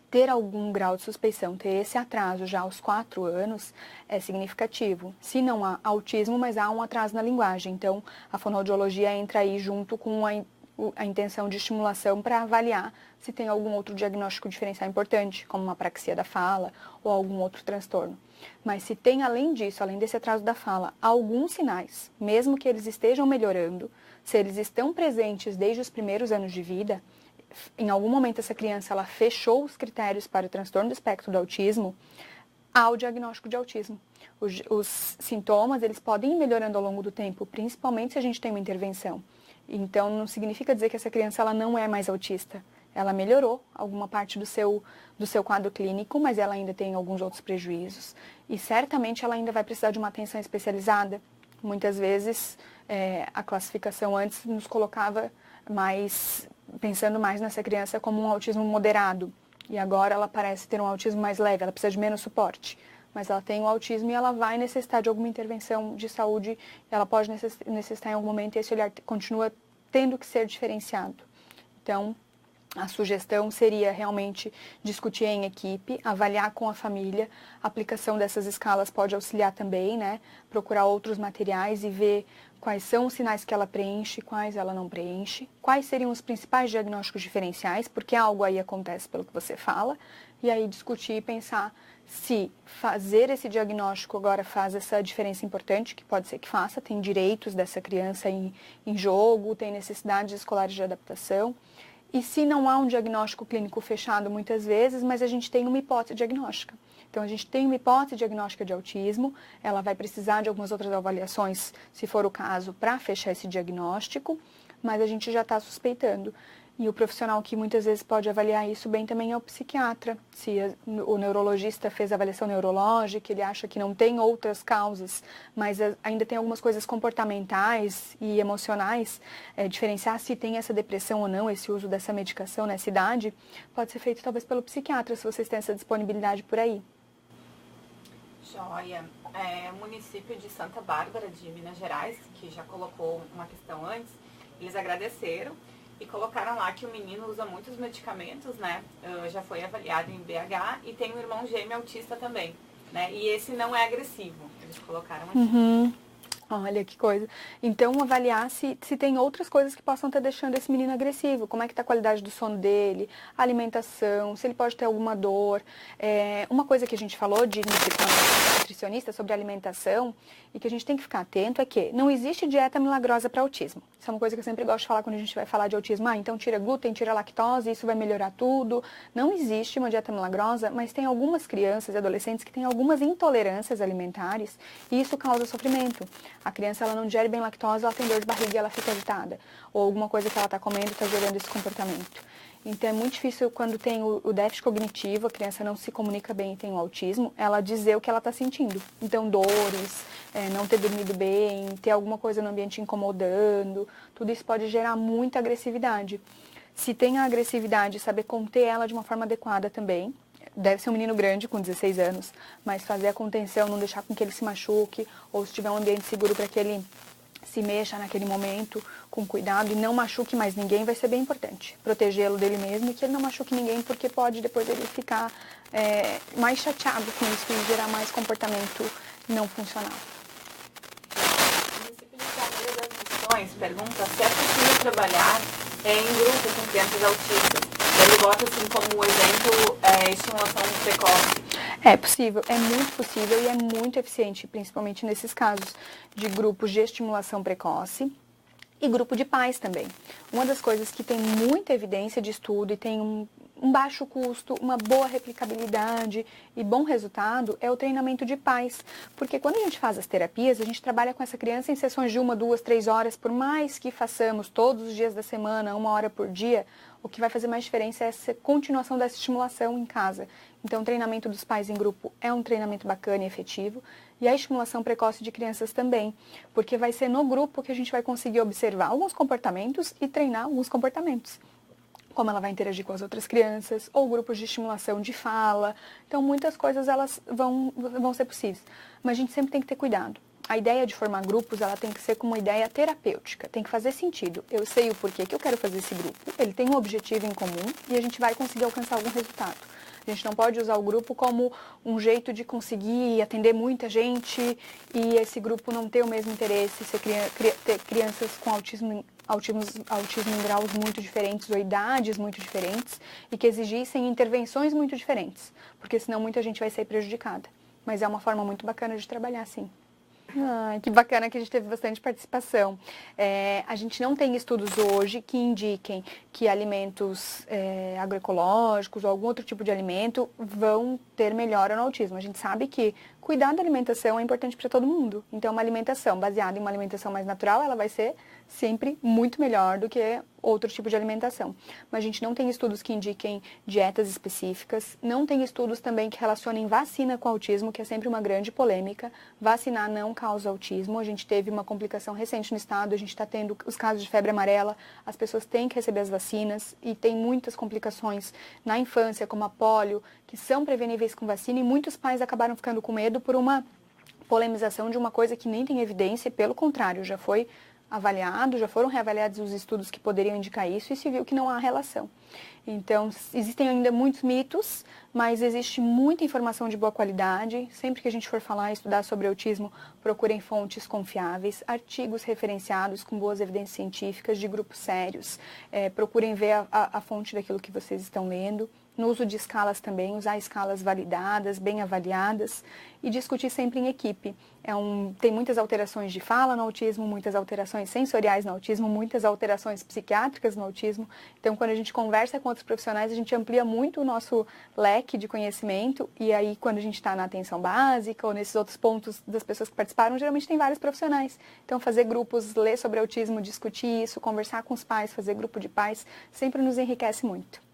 Ter algum grau de suspeição, ter esse atraso já aos 4 anos é significativo. Se não há autismo, mas há um atraso na linguagem. Então, a fonoaudiologia entra aí junto com a intenção de estimulação para avaliar se tem algum outro diagnóstico diferencial importante, como uma apraxia da fala ou algum outro transtorno. Mas se tem, além disso, além desse atraso da fala, alguns sinais, mesmo que eles estejam melhorando, se eles estão presentes desde os primeiros anos de vida, em algum momento essa criança ela fechou os critérios para o transtorno do espectro do autismo, há o diagnóstico de autismo. Os sintomas eles podem ir melhorando ao longo do tempo, principalmente se a gente tem uma intervenção. Então, não significa dizer que essa criança ela não é mais autista. Ela melhorou alguma parte do seu quadro clínico, mas ela ainda tem alguns outros prejuízos. E certamente ela ainda vai precisar de uma atenção especializada. Muitas vezes, a classificação antes nos colocava pensando mais nessa criança como um autismo moderado. E agora ela parece ter um autismo mais leve, ela precisa de menos suporte. Mas ela tem o autismo e ela vai necessitar de alguma intervenção de saúde, ela pode necessitar em algum momento e esse olhar continua tendo que ser diferenciado. Então, a sugestão seria realmente discutir em equipe, avaliar com a família, a aplicação dessas escalas pode auxiliar também, né? Procurar outros materiais e ver quais são os sinais que ela preenche, quais ela não preenche, quais seriam os principais diagnósticos diferenciais, porque algo aí acontece pelo que você fala, e aí discutir e pensar se fazer esse diagnóstico agora faz essa diferença importante, que pode ser que faça, tem direitos dessa criança em jogo, tem necessidades escolares de adaptação. E se não há um diagnóstico clínico fechado muitas vezes, mas a gente tem uma hipótese diagnóstica. Então, a gente tem uma hipótese diagnóstica de autismo, ela vai precisar de algumas outras avaliações, se for o caso, para fechar esse diagnóstico, mas a gente já está suspeitando. E o profissional que muitas vezes pode avaliar isso bem também é o psiquiatra. Se o neurologista fez a avaliação neurológica, ele acha que não tem outras causas, mas ainda tem algumas coisas comportamentais e emocionais, diferenciar se tem essa depressão ou não, esse uso dessa medicação nessa idade, pode ser feito talvez pelo psiquiatra, se vocês têm essa disponibilidade por aí. Joia. O município de Santa Bárbara, de Minas Gerais, que já colocou uma questão antes, eles agradeceram e colocaram lá que o menino usa muitos medicamentos, né? Já foi avaliado em BH e tem um irmão gêmeo autista também, né? E esse não é agressivo, eles colocaram aqui. Uhum. Olha que coisa. Então, avaliar se tem outras coisas que possam estar deixando esse menino agressivo. Como é que está a qualidade do sono dele, a alimentação, se ele pode ter alguma dor. Uma coisa que a gente falou de nutricionista sobre alimentação e que a gente tem que ficar atento é que não existe dieta milagrosa para autismo. Isso é uma coisa que eu sempre gosto de falar quando a gente vai falar de autismo. Então tira glúten, tira lactose, isso vai melhorar tudo. Não existe uma dieta milagrosa, mas tem algumas crianças e adolescentes que têm algumas intolerâncias alimentares e isso causa sofrimento. A criança ela não digere bem lactose, ela tem dor de barriga e ela fica agitada. Ou alguma coisa que ela está comendo está gerando esse comportamento. Então é muito difícil quando tem o déficit cognitivo, a criança não se comunica bem e tem o autismo, ela dizer o que ela está sentindo. Então dores, não ter dormido bem, ter alguma coisa no ambiente incomodando, tudo isso pode gerar muita agressividade. Se tem a agressividade, saber conter ela de uma forma adequada também. Deve ser um menino grande, com 16 anos, mas fazer a contenção, não deixar com que ele se machuque, ou se tiver um ambiente seguro para que ele se mexa naquele momento com cuidado e não machuque mais ninguém, vai ser bem importante. Protegê-lo dele mesmo e que ele não machuque ninguém, porque pode depois ele ficar mais chateado com isso e gerar mais comportamento não funcional. O município de Palmeira das Missões pergunta se é possível trabalhar em grupo com crianças autistas. Ele bota assim como exemplo estimulação precoce. É possível, é muito possível e é muito eficiente, principalmente nesses casos de grupos de estimulação precoce e grupo de pais também. Uma das coisas que tem muita evidência de estudo e tem um baixo custo, uma boa replicabilidade e bom resultado é o treinamento de pais. Porque quando a gente faz as terapias, a gente trabalha com essa criança em sessões de 1, 2, 3 horas, por mais que façamos todos os dias da semana, 1 hora por dia, o que vai fazer mais diferença é essa continuação dessa estimulação em casa. Então, o treinamento dos pais em grupo é um treinamento bacana e efetivo. E a estimulação precoce de crianças também, porque vai ser no grupo que a gente vai conseguir observar alguns comportamentos e treinar alguns comportamentos. Como ela vai interagir com as outras crianças, ou grupos de estimulação de fala. Então, muitas coisas elas vão ser possíveis. Mas a gente sempre tem que ter cuidado. A ideia de formar grupos, ela tem que ser como uma ideia terapêutica, tem que fazer sentido. Eu sei o porquê que eu quero fazer esse grupo, ele tem um objetivo em comum e a gente vai conseguir alcançar algum resultado. A gente não pode usar o grupo como um jeito de conseguir atender muita gente e esse grupo não ter o mesmo interesse, ter crianças com autismo em graus muito diferentes ou idades muito diferentes e que exigissem intervenções muito diferentes, porque senão muita gente vai ser prejudicada. Mas é uma forma muito bacana de trabalhar, sim. Que bacana que a gente teve bastante participação. A gente não tem estudos hoje que indiquem que alimentos agroecológicos ou algum outro tipo de alimento vão ter melhora no autismo. A gente sabe que cuidar da alimentação é importante para todo mundo. Então, uma alimentação baseada em uma alimentação mais natural, ela vai ser sempre muito melhor do que outro tipo de alimentação. Mas a gente não tem estudos que indiquem dietas específicas, não tem estudos também que relacionem vacina com autismo, que é sempre uma grande polêmica. Vacinar não causa autismo. A gente teve uma complicação recente no estado, a gente está tendo os casos de febre amarela, as pessoas têm que receber as vacinas e tem muitas complicações na infância, como a polio, que são preveníveis com vacina e muitos pais acabaram ficando com medo por uma polemização de uma coisa que nem tem evidência, pelo contrário, já foi avaliado, já foram reavaliados os estudos que poderiam indicar isso e se viu que não há relação. Então, existem ainda muitos mitos, mas existe muita informação de boa qualidade. Sempre que a gente for falar e estudar sobre autismo, procurem fontes confiáveis, artigos referenciados com boas evidências científicas de grupos sérios. Procurem ver a fonte daquilo que vocês estão lendo. No uso de escalas também, usar escalas validadas, bem avaliadas e discutir sempre em equipe. Tem muitas alterações de fala no autismo, muitas alterações sensoriais no autismo, muitas alterações psiquiátricas no autismo. Então, quando a gente conversa com outros profissionais, a gente amplia muito o nosso leque de conhecimento e aí, quando a gente está na atenção básica ou nesses outros pontos das pessoas que participaram, geralmente tem vários profissionais. Então, fazer grupos, ler sobre autismo, discutir isso, conversar com os pais, fazer grupo de pais, sempre nos enriquece muito.